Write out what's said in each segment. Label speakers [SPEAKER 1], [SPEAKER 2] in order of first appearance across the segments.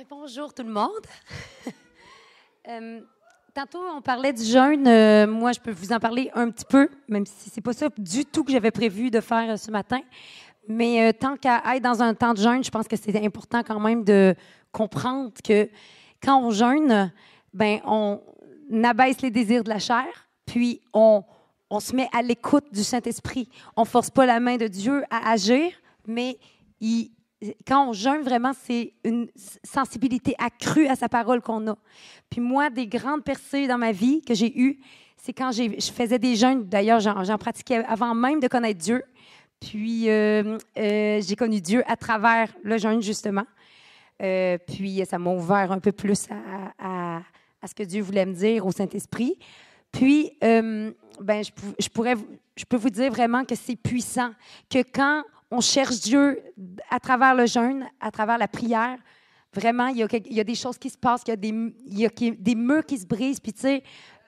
[SPEAKER 1] Bonjour tout le monde. Tantôt, on parlait du jeûne. Moi, je peux vous en parler un petit peu, même si c'est pas ça du tout que j'avais prévu de faire ce matin. Mais tant qu'à être dans un temps de jeûne, je pense que c'est important quand même de comprendre que quand on jeûne, ben on abaisse les désirs de la chair, puis on se met à l'écoute du Saint-Esprit. On ne force pas la main de Dieu à agir, mais quand on jeûne, vraiment, c'est une sensibilité accrue à sa parole qu'on a. Puis moi, des grandes percées dans ma vie que j'ai eues, c'est quand je faisais des jeûnes. D'ailleurs, j'en pratiquais avant même de connaître Dieu. Puis j'ai connu Dieu à travers le jeûne, justement. Puis ça m'a ouvert un peu plus à ce que Dieu voulait me dire au Saint-Esprit. Puis, je peux vous dire vraiment que c'est puissant, que quand on cherche Dieu à travers le jeûne, à travers la prière, vraiment, il y a des choses qui se passent, il y a des murs qui se brisent. Puis, tu sais,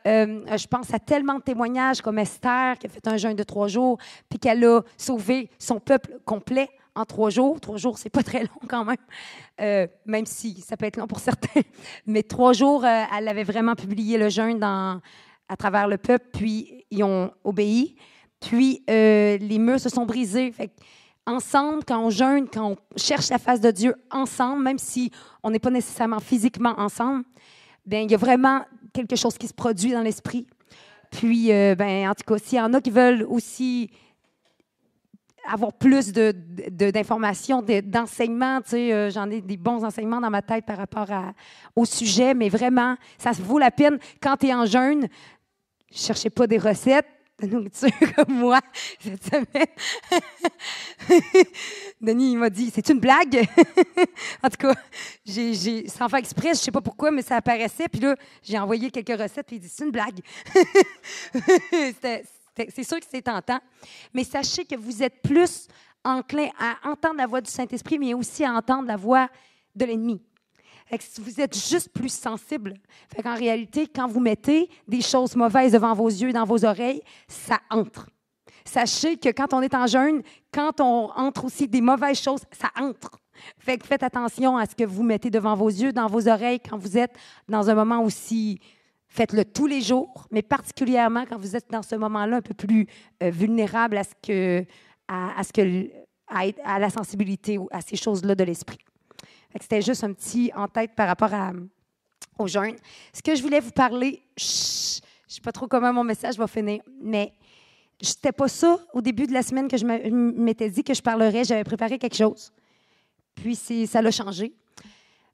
[SPEAKER 1] je pense à tellement de témoignages comme Esther, qui a fait un jeûne de 3 jours, puis qu'elle a sauvé son peuple complet en 3 jours. 3 jours, c'est pas très long quand même si ça peut être long pour certains. Mais 3 jours, elle avait vraiment publié le jeûne à travers le peuple, puis ils ont obéi. Puis les murs se sont brisés. Fait ensemble, quand on jeûne, quand on cherche la face de Dieu ensemble, même si on n'est pas nécessairement physiquement ensemble, bien, il y a vraiment quelque chose qui se produit dans l'esprit. Puis, en tout cas, s'il y en a qui veulent aussi avoir plus d'informations, d'enseignements, tu sais, j'en ai des bons enseignements dans ma tête par rapport au sujet, mais vraiment, ça vaut la peine. Quand tu es en jeûne, ne cherchez pas des recettes de nourriture comme moi cette semaine. Denis, il m'a dit, c'est une blague? En tout cas, sans faire exprès, je ne sais pas pourquoi, mais ça apparaissait. Puis là, j'ai envoyé quelques recettes, puis il dit, c'est une blague. C'est sûr que c'est tentant. Mais sachez que vous êtes plus enclin à entendre la voix du Saint-Esprit, mais aussi à entendre la voix de l'ennemi. Vous êtes juste plus sensible. En réalité, quand vous mettez des choses mauvaises devant vos yeux, dans vos oreilles, ça entre. Sachez que quand on est en jeûne, quand on entre aussi des mauvaises choses, ça entre. Faites attention à ce que vous mettez devant vos yeux, dans vos oreilles, quand vous êtes dans un moment aussi... Faites-le tous les jours, mais particulièrement quand vous êtes dans ce moment-là un peu plus vulnérable à la sensibilité ou à ces choses-là de l'esprit. C'était juste un petit en tête par rapport au jeûne. Ce que je voulais vous parler, je ne sais pas trop comment mon message va finir, mais c'était pas ça au début de la semaine que je m'étais dit que je parlerais. J'avais préparé quelque chose. Puis ça l'a changé.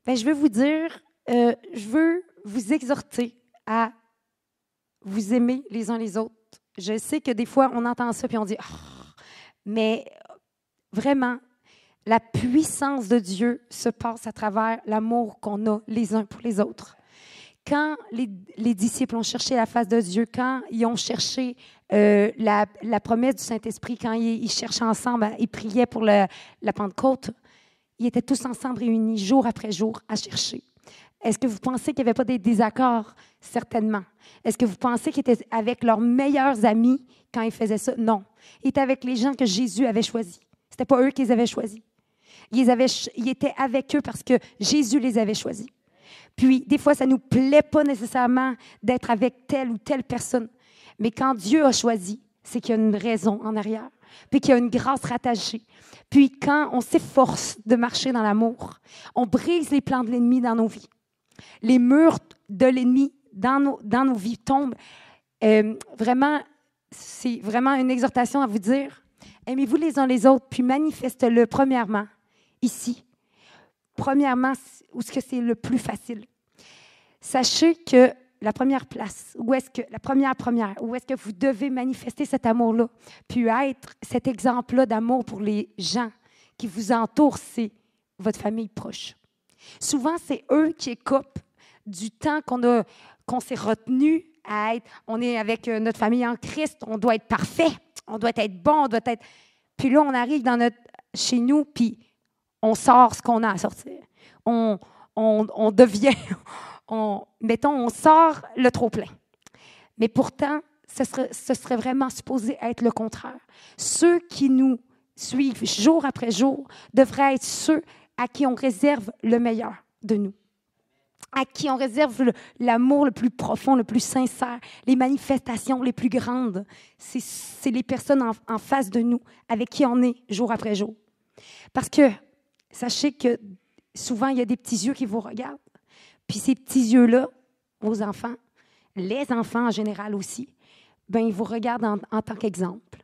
[SPEAKER 1] Je veux vous dire, je veux vous exhorter à vous aimer les uns les autres. Je sais que des fois, on entend ça puis on dit oh, mais vraiment, la puissance de Dieu se passe à travers l'amour qu'on a les uns pour les autres. Quand les disciples ont cherché la face de Dieu, quand ils ont cherché la promesse du Saint-Esprit, quand ils cherchaient ensemble, ils priaient pour la Pentecôte, ils étaient tous ensemble réunis jour après jour à chercher. Est-ce que vous pensez qu'il n'y avait pas des désaccords? Certainement. Est-ce que vous pensez qu'ils étaient avec leurs meilleurs amis quand ils faisaient ça? Non. Ils étaient avec les gens que Jésus avait choisis. Ce n'était pas eux qu'ils avaient choisis. Ils étaient avec eux parce que Jésus les avait choisis. Puis, des fois, ça ne nous plaît pas nécessairement d'être avec telle ou telle personne. Mais quand Dieu a choisi, c'est qu'il y a une raison en arrière. Puis qu'il y a une grâce rattachée. Puis quand on s'efforce de marcher dans l'amour, on brise les plans de l'ennemi dans nos vies. Les murs de l'ennemi dans nos vies tombent. Vraiment, c'est vraiment une exhortation à vous dire, aimez-vous les uns les autres, puis manifeste-le premièrement, ici. Premièrement, où est-ce que c'est le plus facile? Sachez que la première place, où est-ce que vous devez manifester cet amour-là, puis être cet exemple-là d'amour pour les gens qui vous entourent, c'est votre famille proche. Souvent, c'est eux qui écopent du temps qu'on s'est retenu à être. On est avec notre famille en Christ, on doit être parfait, on doit être bon, on doit être... Puis là, on arrive chez nous, puis on sort ce qu'on a à sortir. On devient... on sort le trop-plein. Mais pourtant, ce serait vraiment supposé être le contraire. Ceux qui nous suivent jour après jour devraient être ceux à qui on réserve le meilleur. de nous, à qui on réserve l'amour le plus profond, le plus sincère, les manifestations les plus grandes. C'est les personnes en face de nous, avec qui on est jour après jour. Parce que, sachez que souvent, il y a des petits yeux qui vous regardent. Puis ces petits yeux-là, vos enfants, les enfants en général aussi, ben ils vous regardent en tant qu'exemple.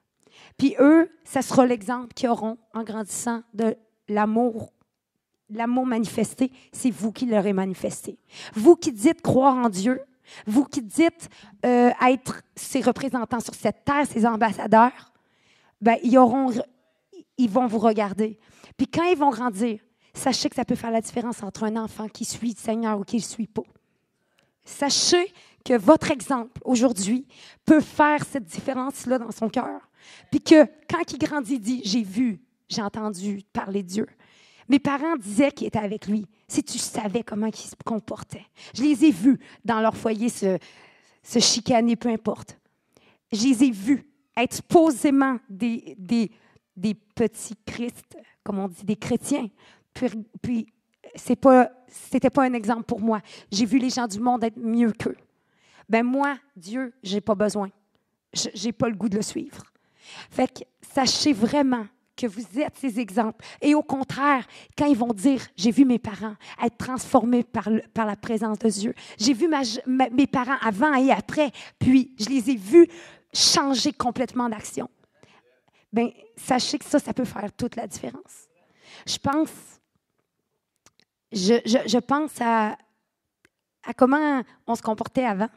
[SPEAKER 1] Puis eux, ça sera l'exemple qu'ils auront en grandissant de l'amour. L'amour manifesté, c'est vous qui l'aurez manifesté. Vous qui dites croire en Dieu, vous qui dites être ses représentants sur cette terre, ses ambassadeurs, ben ils vont vous regarder. Puis quand ils vont grandir, sachez que ça peut faire la différence entre un enfant qui suit le Seigneur ou qui ne le suit pas. Sachez que votre exemple aujourd'hui peut faire cette différence-là dans son cœur. Puis que quand il grandit, il dit « J'ai vu, j'ai entendu parler de Dieu ». Mes parents disaient qu'ils étaient avec lui. Si tu savais comment ils se comportaient. Je les ai vus dans leur foyer se chicaner, peu importe. Je les ai vus être posément des petits Christ, comme on dit, des chrétiens. Puis c'était pas un exemple pour moi. J'ai vu les gens du monde être mieux qu'eux. Ben moi, Dieu, j'ai pas besoin. J'ai pas le goût de le suivre. Fait que sachez vraiment que vous êtes ces exemples. Et au contraire, quand ils vont dire « J'ai vu mes parents être transformés par la présence de Dieu. J'ai vu mes parents avant et après, puis je les ai vus changer complètement d'action. » Bien, sachez que ça peut faire toute la différence. Je pense à comment on se comportait avant.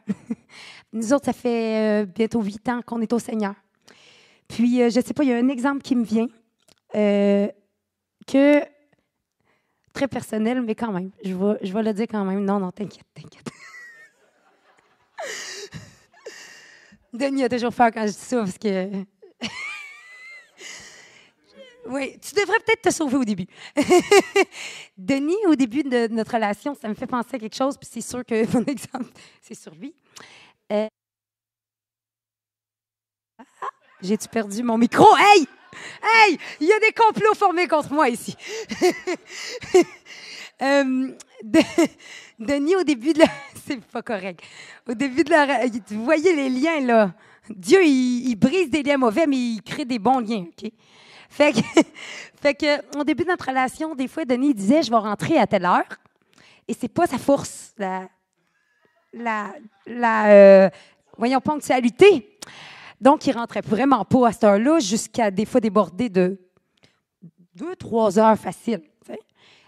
[SPEAKER 1] Nous autres, ça fait bientôt 8 ans qu'on est au Seigneur. Puis, je ne sais pas, il y a un exemple qui me vient. Que très personnel, mais quand même, je vais le dire quand même. Non, t'inquiète. Denis a toujours peur quand je dis ça, parce que... Oui, tu devrais peut-être te sauver au début. Denis, au début de notre relation, ça me fait penser à quelque chose, puis c'est sûr que mon exemple, c'est sur lui. J'ai-tu perdu mon micro? Hey! Hey! Il y a des complots formés contre moi ici. Denis, au début de la... C'est pas correct. Au début de la... Vous voyez les liens, là. Dieu, il brise des liens mauvais, mais il crée des bons liens, OK? Fait que, au début de notre relation, des fois, Denis disait « Je vais rentrer à telle heure. » Et c'est pas sa force, voyons, ponctualité. Donc, il ne rentrait vraiment pas à cette heure-là, jusqu'à des fois déborder de 2-3 heures facile.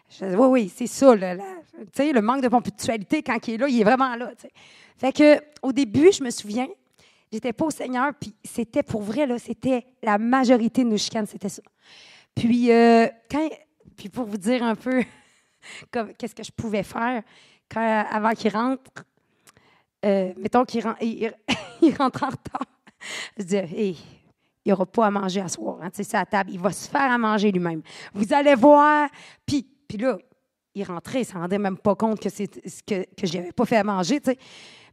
[SPEAKER 1] Je disais, oui, c'est ça. Le manque de ponctualité, quand il est là, il est vraiment là. T'sais. Fait que, au début, je me souviens, j'étais pas au Seigneur, puis c'était pour vrai, là, c'était la majorité de nos chicanes, c'était ça. Puis, puis pour vous dire un peu qu'est-ce que je pouvais faire avant qu'il rentre, mettons qu'il rentre en retard. Je disais, hey, il n'y aura pas à manger à soir. Hein, c'est à la table. Il va se faire à manger lui-même. Vous allez voir. Puis là, il rentrait, il ne s'en rendait même pas compte que je n'avais pas fait à manger. T'sais.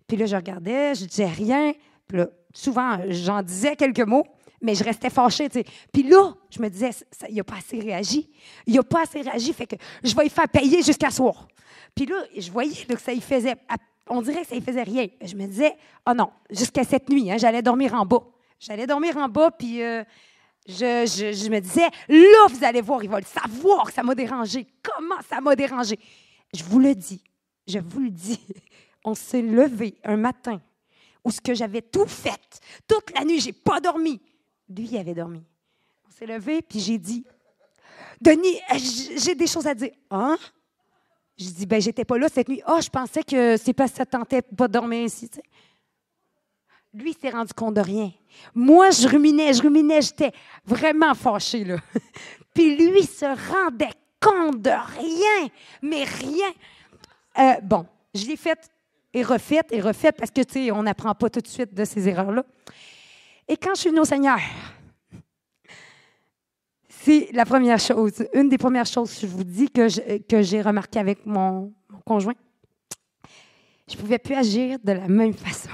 [SPEAKER 1] Puis là, je regardais, je ne disais rien. Puis là, souvent, j'en disais quelques mots, mais je restais fâchée. T'sais. Puis là, je me disais, il n'a pas assez réagi. Il n'a pas assez réagi, fait que je vais lui faire payer jusqu'à soir. Puis là, je voyais là, que ça y faisait... On dirait que ça ne faisait rien. Je me disais, oh non, jusqu'à cette nuit, hein, j'allais dormir en bas. J'allais dormir en bas, puis je me disais, là, vous allez voir, il va le savoir que ça m'a dérangé. Comment ça m'a dérangé? Je vous le dis, on s'est levé un matin où ce que j'avais tout fait. Toute la nuit, je n'ai pas dormi. Lui, il avait dormi. On s'est levé, puis j'ai dit, Denis, j'ai des choses à dire. Hein? Je dis, ben j'étais pas là cette nuit. Je pensais que c'est parce que ça tentait pas de dormir ici. Tu sais. Lui, il s'est rendu compte de rien. Moi, je ruminais, j'étais vraiment fâchée, là. Puis lui se rendait compte de rien, mais rien. Bon, je l'ai faite et refaite, parce que, tu sais, on n'apprend pas tout de suite de ces erreurs-là. Et quand je suis venue au Seigneur, c'est la première chose, une des premières choses, je vous dis, que j'ai remarqué avec mon conjoint. Je ne pouvais plus agir de la même façon.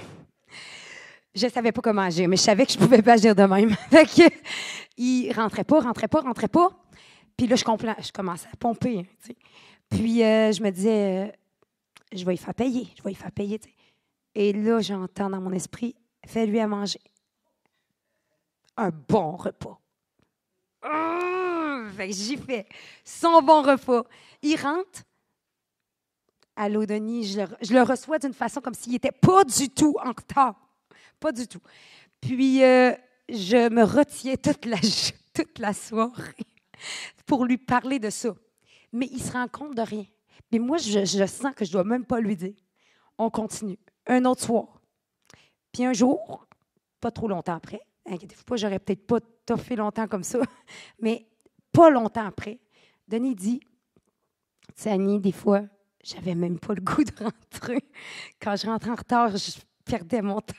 [SPEAKER 1] Je ne savais pas comment agir, mais je savais que je ne pouvais pas agir de même. Fait que, il rentrait pas. Puis là, je commençais à pomper. Tu sais. Puis, je me disais, je vais y faire payer, je vais y faire payer. Tu sais. Et là, j'entends dans mon esprit, fais-lui à manger. Un bon repas. Fait que j'y fais son bon repas. Il rentre. Allô, Denis, je le reçois d'une façon comme s'il n'était pas du tout en retard. Pas du tout. Puis, je me retiens toute la soirée pour lui parler de ça. Mais il se rend compte de rien. Mais moi, je sens que je ne dois même pas lui dire. On continue. Un autre soir. Puis un jour, pas trop longtemps après, inquiétez-vous pas, j'aurais peut-être pas toffé longtemps comme ça, mais pas longtemps après, Denis dit, tu sais, Annie, des fois, j'avais même pas le goût de rentrer. Quand je rentrais en retard, je perdais mon temps.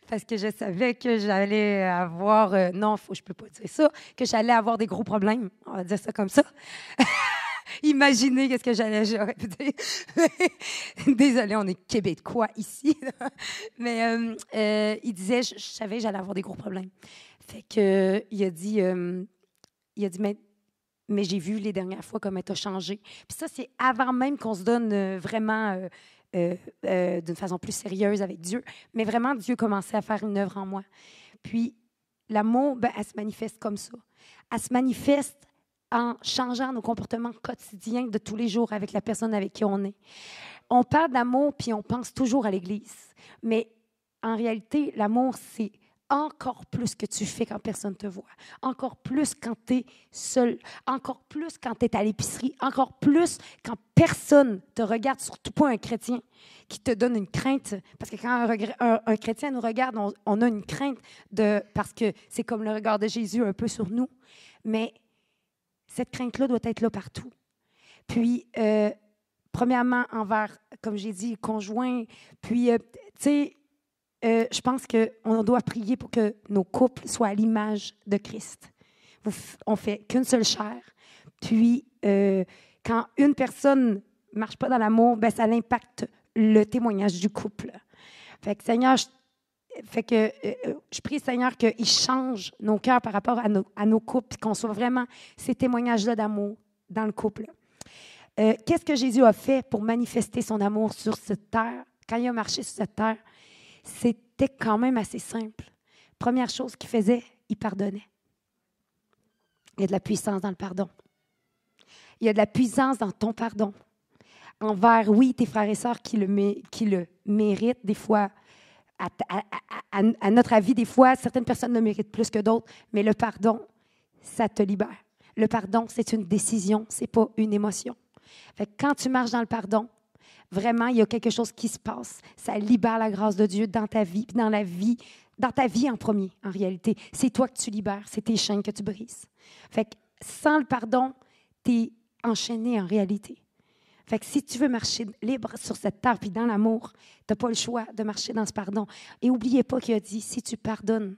[SPEAKER 1] Parce que je savais que j'allais avoir... non, je ne peux pas dire ça, que j'allais avoir des gros problèmes. On va dire ça comme ça. Imaginez qu'est-ce que j'aurais pu dire. Désolée, on est québécois ici. Mais il disait, je savais que j'allais avoir des gros problèmes. Fait que il a dit mais j'ai vu les dernières fois comment tu as changé. Puis ça, c'est avant même qu'on se donne vraiment d'une façon plus sérieuse avec Dieu. Mais vraiment, Dieu commençait à faire une œuvre en moi. Puis l'amour, elle se manifeste comme ça. Elle se manifeste en changeant nos comportements quotidiens de tous les jours avec la personne avec qui on est. On parle d'amour, puis on pense toujours à l'Église. Mais en réalité, l'amour, c'est encore plus que tu fais quand personne ne te voit. Encore plus quand tu es seul. Encore plus quand tu es à l'épicerie. Encore plus quand personne te regarde, surtout pas un chrétien qui te donne une crainte. Parce que quand un chrétien nous regarde, on a une crainte parce que c'est comme le regard de Jésus un peu sur nous. Mais cette crainte-là doit être là partout. Puis, premièrement, envers, comme j'ai dit, le conjoint. Puis, tu sais, je pense qu'on doit prier pour que nos couples soient à l'image de Christ. On fait qu'une seule chair. Puis, quand une personne ne marche pas dans l'amour, ça impacte le témoignage du couple. Fait que, Seigneur, je prie, Seigneur, qu'il change nos cœurs par rapport à nos couples, qu'on soit vraiment ces témoignages-là d'amour dans le couple. Qu'est-ce que Jésus a fait pour manifester son amour sur cette terre? Quand il a marché sur cette terre, c'était quand même assez simple. Première chose qu'il faisait, il pardonnait. Il y a de la puissance dans le pardon. Il y a de la puissance dans ton pardon. Envers, oui, tes frères et sœurs qui le méritent, des fois, à notre avis, des fois, certaines personnes le méritent plus que d'autres, mais le pardon, ça te libère. Le pardon, c'est une décision, ce n'est pas une émotion. Fait que quand tu marches dans le pardon, vraiment, il y a quelque chose qui se passe. Ça libère la grâce de Dieu dans ta vie, dans ta vie en premier, en réalité. C'est toi que tu libères, c'est tes chaînes que tu brises. Fait que sans le pardon, tu es enchaîné en réalité. Fait que si tu veux marcher libre sur cette terre, puis dans l'amour, tu n'as pas le choix de marcher dans ce pardon. Et n'oubliez pas qu'il a dit, si tu pardonnes,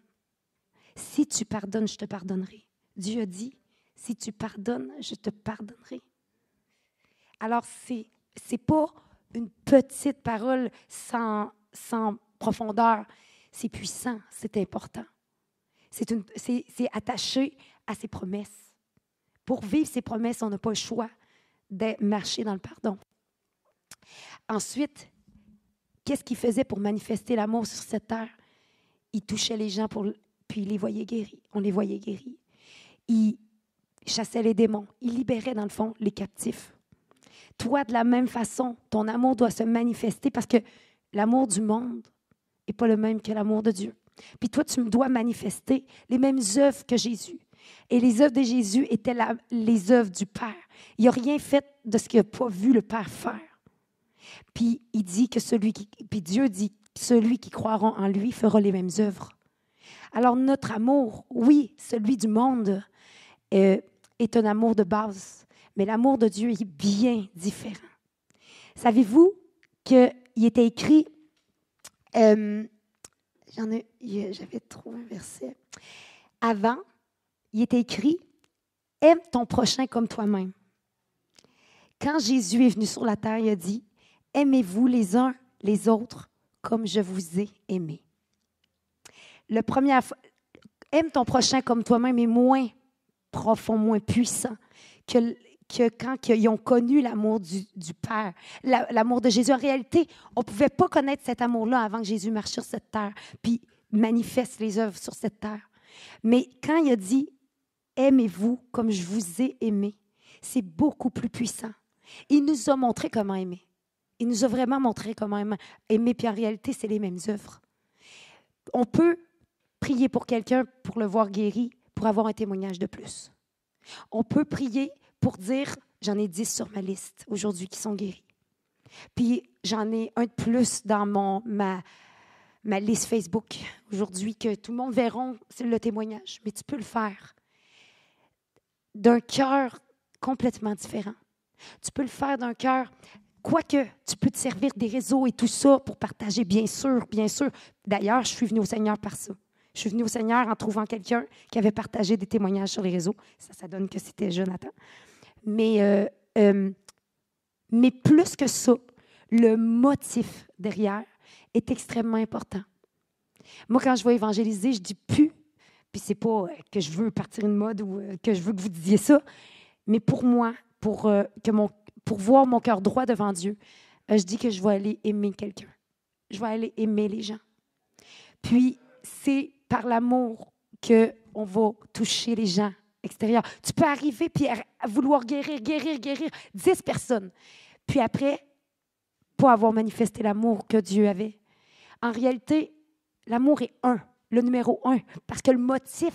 [SPEAKER 1] je te pardonnerai. Dieu a dit, si tu pardonnes, je te pardonnerai. Alors, c'est pas une petite parole sans profondeur. C'est puissant, c'est important. C'est attaché à ses promesses. Pour vivre ses promesses, on n'a pas le choix de marcher dans le pardon. Ensuite, qu'est-ce qu'il faisait pour manifester l'amour sur cette terre? Il touchait les gens, puis il les voyait guéris. On les voyait guéris. Il chassait les démons. Il libérait, dans le fond, les captifs. Toi, de la même façon, ton amour doit se manifester parce que l'amour du monde n'est pas le même que l'amour de Dieu. Puis toi, tu dois manifester les mêmes œuvres que Jésus. Et les œuvres de Jésus étaient les œuvres du Père. Il n'a rien fait de ce qu'il n'a pas vu le Père faire. Puis il dit que puis Dieu dit que celui qui croira en lui fera les mêmes œuvres. Alors notre amour, oui, celui du monde, est un amour de base. Mais l'amour de Dieu est bien différent. Savez-vous qu'il était écrit, j'avais trouvé un verset, avant, il était écrit, « Aime ton prochain comme toi-même ». Quand Jésus est venu sur la terre, il a dit, « Aimez-vous les uns les autres comme je vous ai aimés ». La première fois, « Aime ton prochain comme toi-même » est moins profond, moins puissant que que quand ils ont connu l'amour du Père, l'amour de Jésus, en réalité, on ne pouvait pas connaître cet amour-là avant que Jésus marche sur cette terre, puis manifeste les œuvres sur cette terre. Mais quand il a dit « Aimez-vous comme je vous ai aimé », c'est beaucoup plus puissant. Il nous a montré comment aimer. Il nous a vraiment montré comment aimer, puis en réalité, c'est les mêmes œuvres. On peut prier pour quelqu'un pour le voir guéri, pour avoir un témoignage de plus. On peut prier pour dire, j'en ai 10 sur ma liste aujourd'hui qui sont guéris. Puis j'en ai un de plus dans ma liste Facebook aujourd'hui que tout le monde verra, c'est le témoignage. Mais tu peux le faire d'un cœur complètement différent. Tu peux le faire d'un cœur, quoique tu peux te servir des réseaux et tout ça pour partager, bien sûr, bien sûr. D'ailleurs, je suis venue au Seigneur par ça. Je suis venue au Seigneur en trouvant quelqu'un qui avait partagé des témoignages sur les réseaux. Ça donne que c'était Jonathan. Mais plus que ça, le motif derrière est extrêmement important. Moi, quand je vais évangéliser, je dis plus, puis c'est pas que je veux partir une mode ou que je veux que vous disiez ça, mais pour moi, pour voir mon cœur droit devant Dieu, je dis que je vais aller aimer quelqu'un. Je vais aller aimer les gens. Puis, c'est par l'amour qu'on va toucher les gens extérieurs. Tu peux arriver puis à vouloir guérir 10 personnes. Puis après, pas avoir manifesté l'amour que Dieu avait. En réalité, l'amour est le numéro 1, parce que le motif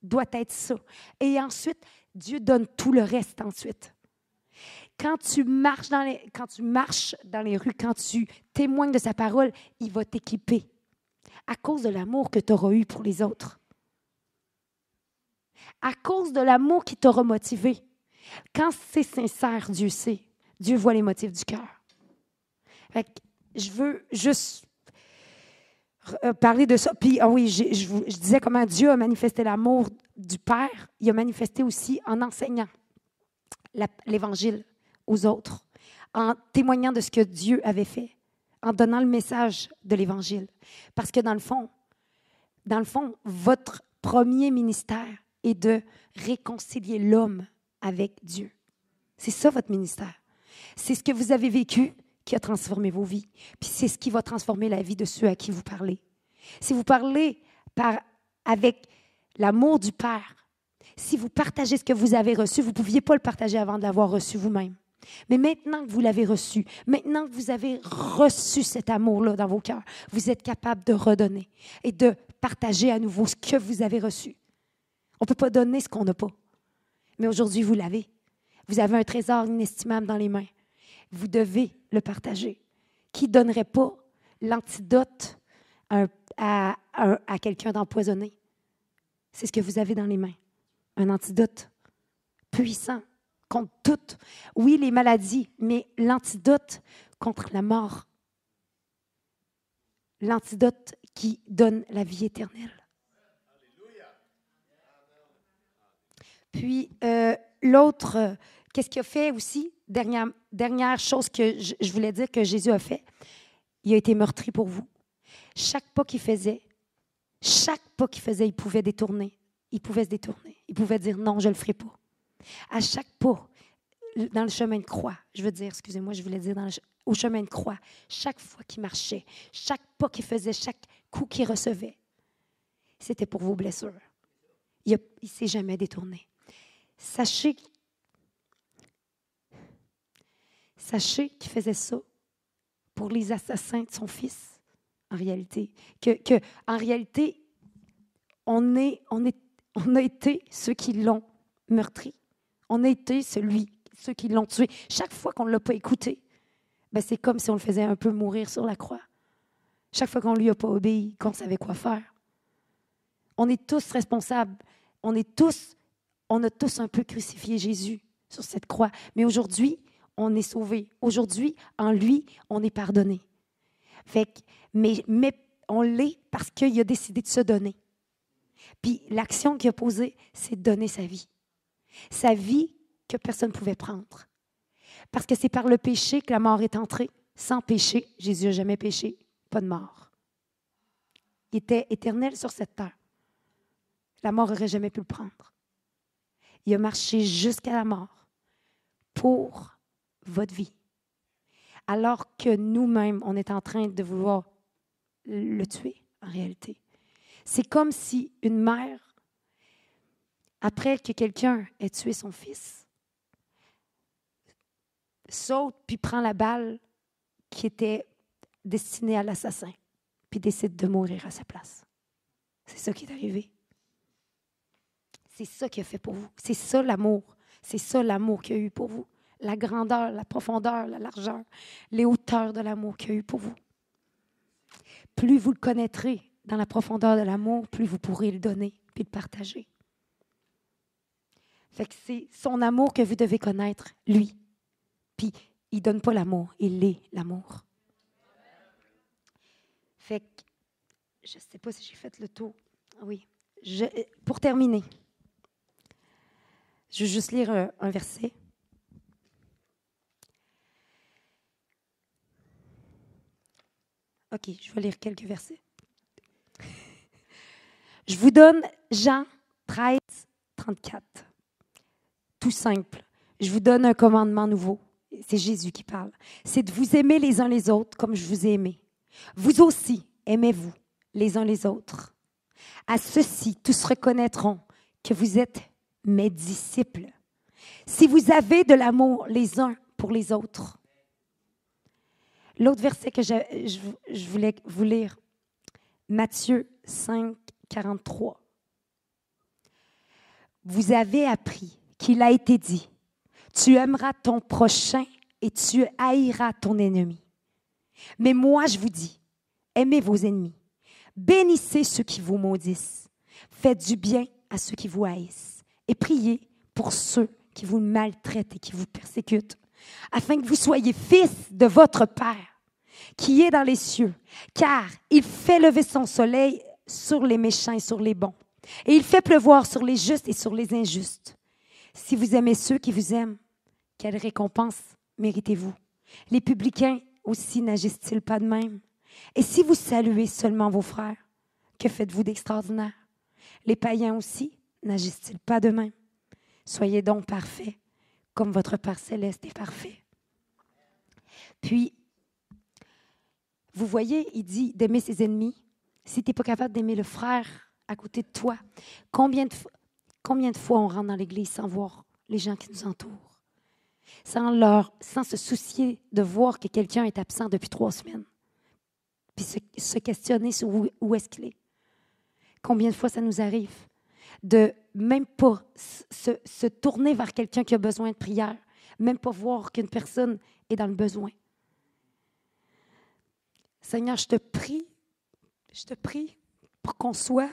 [SPEAKER 1] doit être ça. Et ensuite, Dieu donne tout le reste ensuite. Quand tu marches dans les rues, quand tu témoignes de sa parole, il va t'équiper à cause de l'amour que tu auras eu pour les autres. À cause de l'amour qui t'aura motivé. Quand c'est sincère, Dieu sait. Dieu voit les motifs du cœur. Fait que je veux juste parler de ça. Puis, oui, je disais comment Dieu a manifesté l'amour du Père. Il a manifesté aussi en enseignant l'Évangile aux autres, en témoignant de ce que Dieu avait fait, en donnant le message de l'Évangile. Parce que dans le fond, votre premier ministère est de réconcilier l'homme avec Dieu. C'est ça votre ministère. C'est ce que vous avez vécu qui a transformé vos vies. Puis c'est ce qui va transformer la vie de ceux à qui vous parlez. Si vous parlez avec l'amour du Père, si vous partagez ce que vous avez reçu, vous ne pouviez pas le partager avant de l'avoir reçu vous-même. Mais maintenant que vous l'avez reçu, maintenant que vous avez reçu cet amour-là dans vos cœurs, vous êtes capable de redonner et de partager à nouveau ce que vous avez reçu. On ne peut pas donner ce qu'on n'a pas. Mais aujourd'hui, vous l'avez. Vous avez un trésor inestimable dans les mains. Vous devez le partager. Qui ne donnerait pas l'antidote à quelqu'un d'empoisonné? C'est ce que vous avez dans les mains. Un antidote puissant contre toutes. Oui, les maladies, mais l'antidote contre la mort. L'antidote qui donne la vie éternelle. Puis, l'autre, qu'est-ce qu'il a fait aussi? Dernière chose que je voulais dire que Jésus a fait, il a été meurtri pour vous. Chaque pas qu'il faisait, il pouvait détourner. Il pouvait se détourner. Il pouvait dire non, je ne le ferai pas. À chaque pas, dans le chemin de croix, au chemin de croix, chaque fois qu'il marchait, chaque pas qu'il faisait, chaque coup qu'il recevait, c'était pour vos blessures. Il ne s'est jamais détourné. Sachez qu'il faisait ça pour les assassins de son fils, en réalité. En réalité, on a été ceux qui l'ont meurtri. On a été ceux qui l'ont tué. Chaque fois qu'on ne l'a pas écouté, c'est comme si on le faisait un peu mourir sur la croix. Chaque fois qu'on ne lui a pas obéi, qu'on savait quoi faire. On est tous responsables. On a tous un peu crucifié Jésus sur cette croix. Mais aujourd'hui, on est sauvés. Aujourd'hui, en lui, on est pardonné. Mais on l'est parce qu'il a décidé de se donner. Puis l'action qu'il a posée, c'est de donner sa vie. Sa vie que personne ne pouvait prendre. Parce que c'est par le péché que la mort est entrée. Sans péché, Jésus n'a jamais péché, pas de mort. Il était éternel sur cette terre. La mort n'aurait jamais pu le prendre. Il a marché jusqu'à la mort pour votre vie. Alors que nous-mêmes, on est en train de vouloir le tuer, en réalité. C'est comme si une mère, après que quelqu'un ait tué son fils, saute puis prend la balle qui était destinée à l'assassin, puis décide de mourir à sa place. C'est ça qui est arrivé. C'est ça qu'il a fait pour vous. C'est ça l'amour. C'est ça l'amour qu'il a eu pour vous. La grandeur, la profondeur, la largeur, les hauteurs de l'amour qu'il a eu pour vous. Plus vous le connaîtrez dans la profondeur de l'amour, plus vous pourrez le donner puis le partager. Fait que c'est son amour que vous devez connaître, lui. Puis, il ne donne pas l'amour, il est l'amour. Fait que, je ne sais pas si j'ai fait le tour. Oui. Pour terminer, je vais juste lire un verset. OK, je vais lire quelques versets. Je vous donne Jean 13, 34. Tout simple. Je vous donne un commandement nouveau. C'est Jésus qui parle. C'est de vous aimer les uns les autres comme je vous ai aimé. Vous aussi, aimez-vous les uns les autres. À ceci, tous reconnaîtront que vous êtes mes disciples. Si vous avez de l'amour les uns pour les autres. L'autre verset que je voulais vous lire, Matthieu 5, 43. Vous avez appris qu'il a été dit, tu aimeras ton prochain et tu haïras ton ennemi. Mais moi, je vous dis, aimez vos ennemis, bénissez ceux qui vous maudissent, faites du bien à ceux qui vous haïssent et priez pour ceux qui vous maltraitent et qui vous persécutent, afin que vous soyez fils de votre Père qui est dans les cieux, car il fait lever son soleil sur les méchants et sur les bons, et il fait pleuvoir sur les justes et sur les injustes. Si vous aimez ceux qui vous aiment, quelle récompense méritez-vous? Les publicains aussi n'agissent-ils pas de même? Et si vous saluez seulement vos frères, que faites-vous d'extraordinaire? Les païens aussi n'agissent-ils pas de même? Soyez donc parfaits, comme votre Père céleste est parfait. Puis, vous voyez, il dit d'aimer ses ennemis. Si tu n'es pas capable d'aimer le frère à côté de toi, combien de fois on rentre dans l'Église sans voir les gens qui nous entourent, sans se soucier de voir que quelqu'un est absent depuis 3 semaines, puis se questionner sur où est-ce qu'il est. Combien de fois ça nous arrive de même pas se tourner vers quelqu'un qui a besoin de prière, même pas voir qu'une personne est dans le besoin. Seigneur, je te prie pour qu'on soit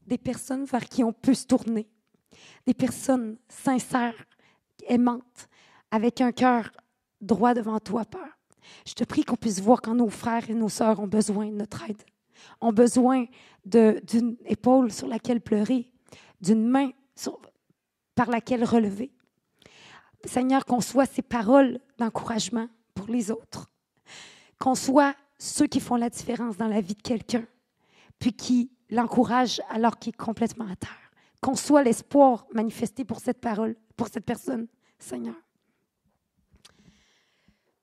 [SPEAKER 1] des personnes vers qui on peut se tourner, des personnes sincères, aimantes, avec un cœur droit devant toi, Père. Je te prie qu'on puisse voir quand nos frères et nos sœurs ont besoin de notre aide, ont besoin d'une épaule sur laquelle pleurer, d'une main par laquelle relever. Seigneur, qu'on soit ces paroles d'encouragement pour les autres, qu'on soit ceux qui font la différence dans la vie de quelqu'un, puis qui l'encouragent alors qu'il est complètement à terre. Qu'on soit l'espoir manifesté pour cette parole, pour cette personne, Seigneur.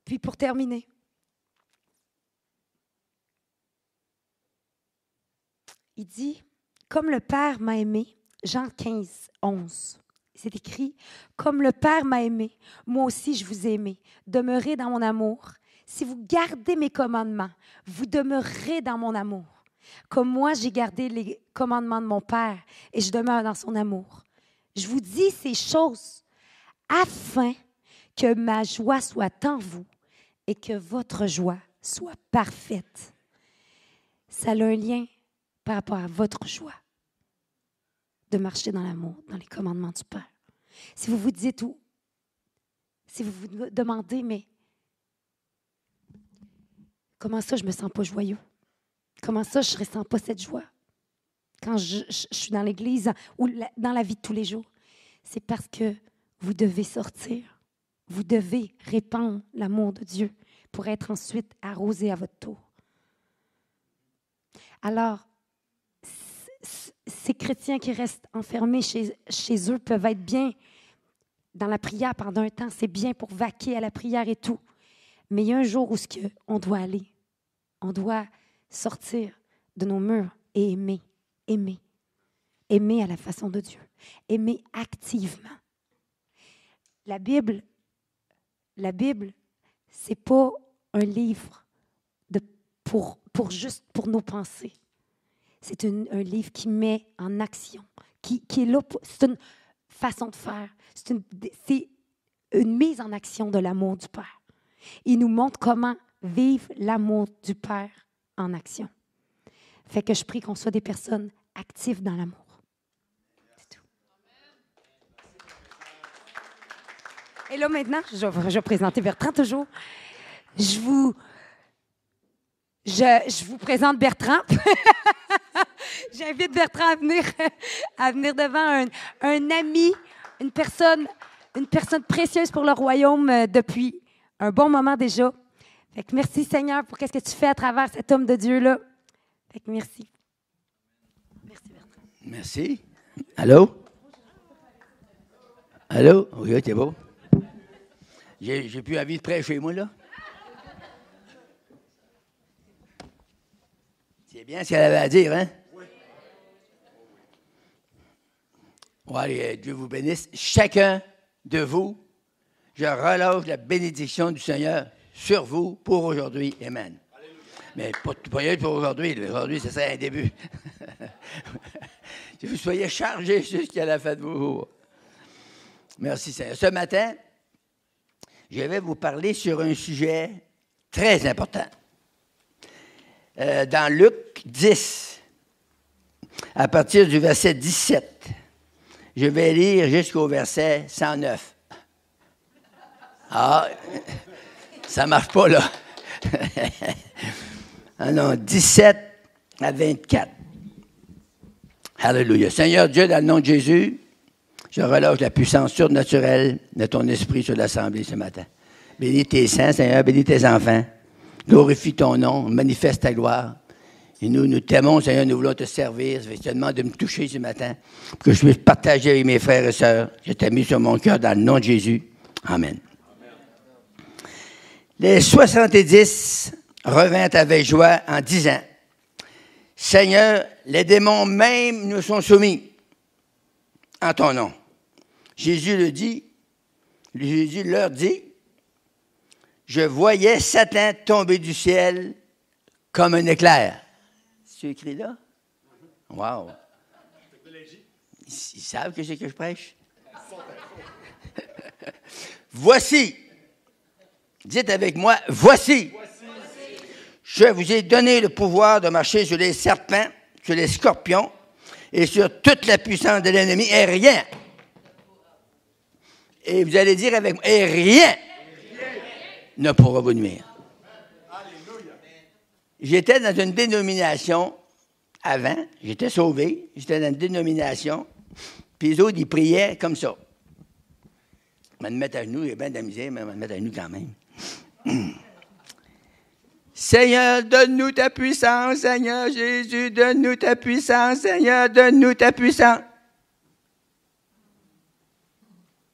[SPEAKER 1] Puis pour terminer, il dit, comme le Père m'a aimé, Jean 15, 11. C'est écrit, comme le Père m'a aimé, moi aussi je vous ai aimé. Demeurez dans mon amour. Si vous gardez mes commandements, vous demeurerez dans mon amour. Comme moi, j'ai gardé les commandements de mon Père et je demeure dans son amour. Je vous dis ces choses afin que ma joie soit en vous et que votre joie soit parfaite. Ça a un lien par rapport à votre joie de marcher dans l'amour, dans les commandements du Père. Si vous vous dites où, si vous vous demandez, mais comment ça je ne me sens pas joyeux? Comment ça je ne ressens pas cette joie quand je suis dans l'Église ou dans la vie de tous les jours? C'est parce que vous devez sortir. Vous devez répandre l'amour de Dieu pour être ensuite arrosé à votre tour. Alors, ces chrétiens qui restent enfermés chez eux peuvent être bien dans la prière pendant un temps, c'est bien pour vaquer à la prière et tout. Mais il y a un jour où on doit aller. On doit sortir de nos murs et aimer. Aimer. Aimer à la façon de Dieu. Aimer activement. La Bible, c'est pas un livre pour nos pensées. C'est un livre qui met en action, qui est là. C'est une façon de faire. C'est une mise en action de l'amour du Père. Il nous montre comment vivre l'amour du Père en action. Fait que je prie qu'on soit des personnes actives dans l'amour. C'est tout. Et là, maintenant, je vais présenter Bertrand toujours. Je vous présente Bertrand. J'invite Bertrand à venir devant un ami, une personne précieuse pour le royaume depuis un bon moment déjà. Fait que merci Seigneur pour ce que tu fais à travers cet homme de Dieu-là. Fait que merci. Merci Bertrand.
[SPEAKER 2] Merci. Allô? Allô? Oui, t'es beau. J'ai plus envie de prêcher, moi, là. C'est bien ce qu'elle avait à dire, hein? Oui. Bon, allez, Dieu vous bénisse. Chacun de vous, je relâche la bénédiction du Seigneur sur vous pour aujourd'hui. Amen. Alléluia. Mais pas rien pour aujourd'hui. Aujourd'hui, ce serait un début. Que vous soyez chargés jusqu'à la fin de vos jours. Merci, Seigneur. Ce matin, je vais vous parler sur un sujet très important. Dans Luc 10, à partir du verset 17, je vais lire jusqu'au verset 109. Ah, ça ne marche pas, là. Ah non, 17 à 24. Alléluia. Seigneur Dieu, dans le nom de Jésus, je relâche la puissance surnaturelle de ton esprit sur l'assemblée ce matin. Bénis tes saints, Seigneur, bénis tes enfants. Glorifie ton nom, manifeste ta gloire. Et nous t'aimons, Seigneur, nous voulons te servir. Je te demande de me toucher ce matin pour que je puisse partager avec mes frères et sœurs. Je t'ai mis sur mon cœur dans le nom de Jésus. Amen. Les 70 revinrent avec joie en disant, « Seigneur, les démons même nous sont soumis en ton nom. » Jésus leur dit, « Je voyais Satan tomber du ciel comme un éclair. » C'est écrit là? Wow! Ils savent que c'est que je prêche? Voici, dites avec moi, voici. Je vous ai donné le pouvoir de marcher sur les serpents, sur les scorpions et sur toute la puissance de l'ennemi, et rien. Et vous allez dire avec moi, et rien ne pourra vous nuire. J'étais dans une dénomination avant, j'étais sauvé, j'étais dans une dénomination, puis les autres, ils priaient comme ça. Ils vont me mettre à genoux, il y a bien de la misère, mais ils vont me mettre à genoux quand même. Seigneur, donne-nous ta puissance, Seigneur Jésus, donne-nous ta puissance, Seigneur, donne-nous ta puissance.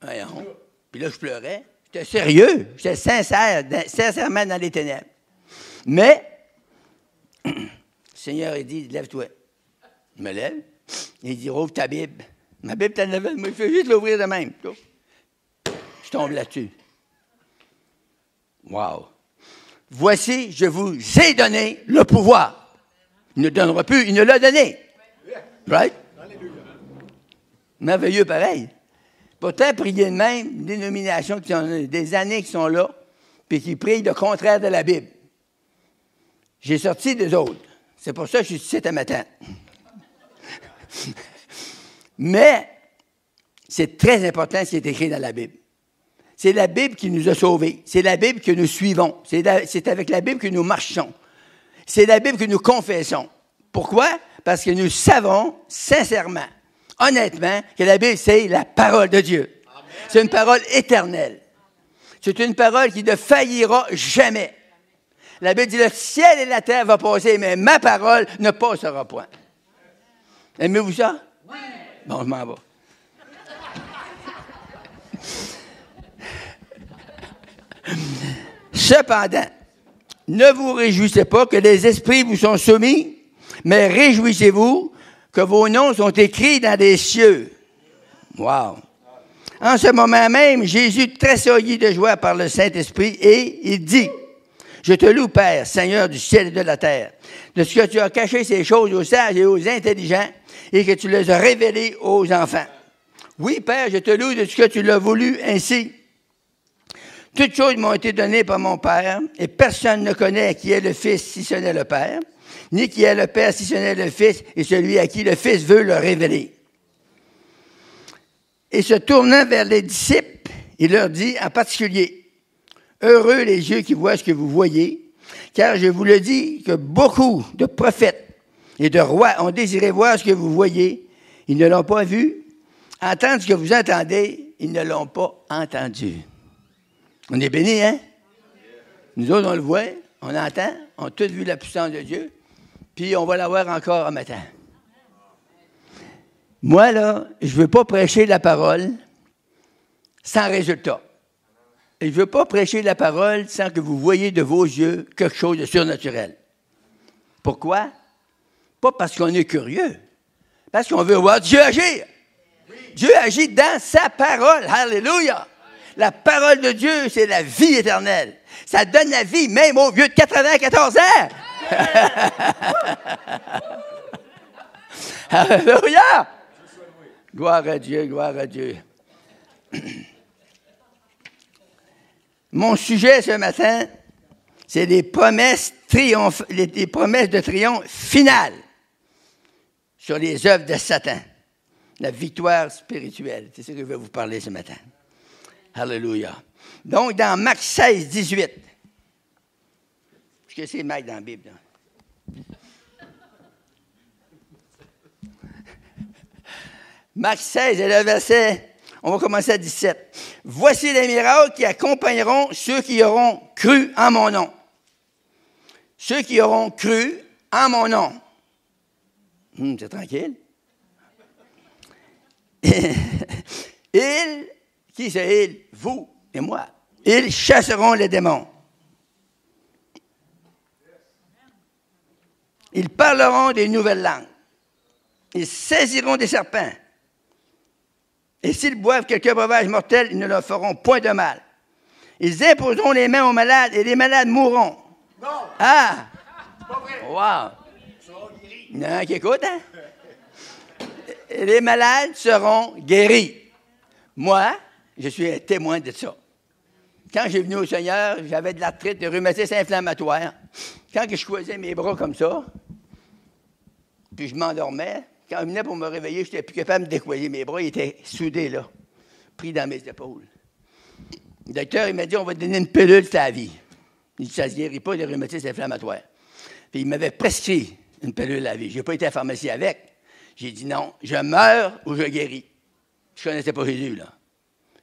[SPEAKER 2] Voyons. Puis là, je pleurais. J'étais sérieux, j'étais sincèrement dans les ténèbres. Mais, le Seigneur, il dit, lève-toi. Je me lève. Il dit, ouvre ta Bible. Ma Bible, t'en avais, moi, il faut juste l'ouvrir de même. Je tombe là-dessus. Wow. Voici, je vous ai donné le pouvoir. Il ne donnera plus, il ne l'a donné. Right? Merveilleux pareil. Pourtant, prier de même, une dénomination qui ont des années qui sont là, puis qui prient le contraire de la Bible. J'ai sorti des autres. C'est pour ça que je suis ici ce matin. Mais, c'est très important ce qui est écrit dans la Bible. C'est la Bible qui nous a sauvés. C'est la Bible que nous suivons. C'est avec la Bible que nous marchons. C'est la Bible que nous confessons. Pourquoi? Parce que nous savons sincèrement, honnêtement, que la Bible, c'est la parole de Dieu. Amen. C'est une parole éternelle. C'est une parole qui ne faillira jamais. La Bible dit, le ciel et la terre vont passer, mais ma parole ne passera point. Aimez-vous ça? Oui. Bon, je m'en vais. Cependant, ne vous réjouissez pas que les esprits vous sont soumis, mais réjouissez-vous que vos noms sont écrits dans les cieux. Wow! En ce moment même, Jésus tressaillit de joie par le Saint-Esprit et il dit, « Je te loue, Père, Seigneur du ciel et de la terre, de ce que tu as caché ces choses aux sages et aux intelligents et que tu les as révélées aux enfants. Oui, Père, je te loue de ce que tu l'as voulu ainsi. Toutes choses m'ont été données par mon Père, et personne ne connaît qui est le Fils si ce n'est le Père, ni qui est le Père si ce n'est le Fils et celui à qui le Fils veut le révéler. » Et se tournant vers les disciples, il leur dit en particulier, « Heureux les yeux qui voient ce que vous voyez, car je vous le dis que beaucoup de prophètes et de rois ont désiré voir ce que vous voyez, ils ne l'ont pas vu, entendre ce que vous entendez, ils ne l'ont pas entendu. » On est bénis, hein? Nous autres, on le voit, on entend, on a tous vu la puissance de Dieu, puis on va la voir encore un matin. Moi, là, je ne veux pas prêcher la parole sans résultat. Et je ne veux pas prêcher la parole sans que vous voyez de vos yeux quelque chose de surnaturel. Pourquoi? Pas parce qu'on est curieux, parce qu'on veut voir Dieu agir. Dieu agit dans sa parole. Alléluia! La parole de Dieu, c'est la vie éternelle. Ça donne la vie même au vieux de 94 ans. Alléluia! Gloire à Dieu, gloire à Dieu. Mon sujet ce matin, c'est les promesses de triomphe finales sur les œuvres de Satan. La victoire spirituelle. C'est ce que je vais vous parler ce matin. Alléluia. Donc, dans Marc 16, 18. Parce que c'est Marc dans la Bible. Là. Marc 16, et le verset, on va commencer à 17. « Voici les miracles qui accompagneront ceux qui auront cru en mon nom. » Ceux qui auront cru en mon nom. C'est tranquille. Ils, qui c'est ils? Vous et moi. Ils chasseront les démons. Ils parleront des nouvelles langues. Ils saisiront des serpents. Et s'ils boivent quelque breuvage mortel, ils ne leur feront point de mal. Ils imposeront les mains aux malades et les malades mourront. Non! Ah! C'est pas vrai. Wow! Il y en a qui écoutent, hein? Et les malades seront guéris. Moi, je suis un témoin de ça. Quand j'ai venu au Seigneur, j'avais de l'arthrite, de rhumatisme inflammatoire. Quand je croisais mes bras comme ça, puis je m'endormais, quand on venait pour me réveiller, je n'étais plus capable de décoyer mes bras. Ils étaient soudés, là, pris dans mes épaules. Le docteur, il m'a dit, on va te donner une pilule de ta vie. Il dit, ça ne se guérit pas, le rhumatisme inflammatoire. Puis il m'avait prescrit une pilule de la vie. Je n'ai pas été à la pharmacie avec. J'ai dit non, je meurs ou je guéris. Je ne connaissais pas Jésus, là.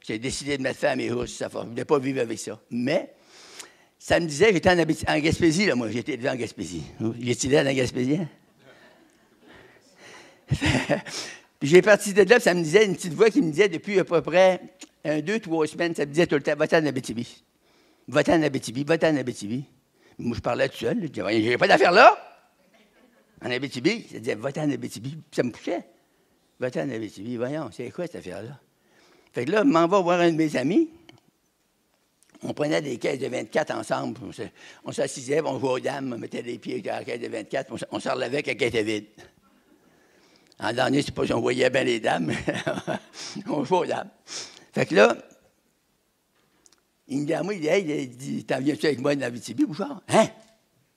[SPEAKER 2] J'ai décidé de mettre fin à mes housses. Je ne voulais pas vivre avec ça. Mais, ça me disait, j'étais en Gaspésie, là, moi. J'étais élevé en Gaspésie. J'étais là en Gaspésie, hein? Puis j'ai parti de là, puis ça me disait, une petite voix qui me disait depuis à peu près 2-3 semaines, ça me disait tout le temps, va-t'en en Abitibi. Va-t'en en Abitibi, va-t'en en Abitibi. Moi, je parlais tout seul. Je disais, j'ai pas d'affaire là. En Abitibi, ça disait, va-t'en en Abitibi. Puis ça me poussait. Va-t'en en Abitibi. Voyons, c'est quoi cette affaire-là? Fait que là, je m'en vais voir un de mes amis. On prenait des caisses de 24 ensemble. On s'assisait, on jouait aux dames, on mettait les pieds dans la caisse de 24, on se relevait avec la caisse vide. En dernier, c'est pas si on voyait bien les dames, on jouait aux dames. Fait que là, il me dit à moi, il dit, hey, il dit, t'en viens-tu avec moi en Abitibi, Bouchard? Hein?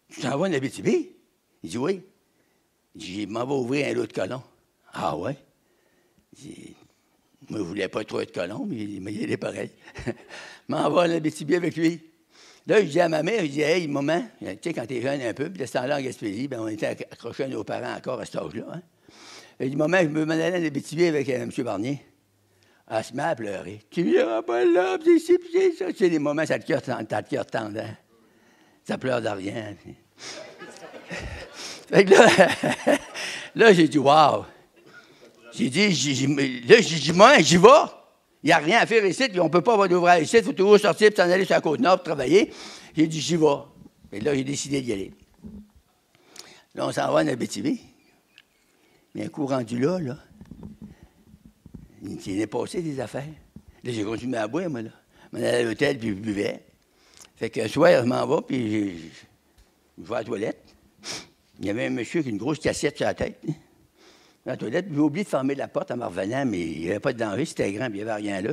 [SPEAKER 2] Tu t'en vas en Abitibi? Il dit, oui. Il dit, je m'en vais ouvrir un lot de colons. Ah ouais? Il dit, moi, je ne voulais pas trop être colon, mais il est pareil. Je m'en vais en Abitibi avec lui. Là, je dis à ma mère, je dis, hey, maman, tu sais, quand tu es jeune un peu, puis de ce temps-là, en Gaspésie, ben, on était accrochés à nos parents encore à cet âge-là. Hein? Je dis, maman, je me m'en aller en Abitibi avec M. Barnier. Elle se met à pleurer. Tu n'iras pas là, puis c'est ci, puis c'est ça. Tu sais, les moments, ça t'as le cœur tendant. Ça pleure de rien. Fait que là, là j'ai dit, wow. J'ai dit, moi, j'y vais. Il n'y a rien à faire ici, puis on ne peut pas avoir d'ouvrage ici. Il faut toujours sortir et s'en aller sur la Côte-Nord pour travailler. J'ai dit, j'y vais. Et là, j'ai décidé d'y aller. Là, on s'en va en Abitibi. Mais un coup rendu là, il s'en est passé des affaires. Là, j'ai continué à boire, moi, là. Je m'en allais à l'hôtel, puis je buvais. Fait qu'un soir, je m'en vais, puis je vais à la toilette. Il y avait un monsieur qui a une grosse cassette sur la tête. Dans la toilette, j'ai oublié de fermer la porte en me revenant, mais il n'y avait pas de danger, c'était grand, puis il n'y avait rien là.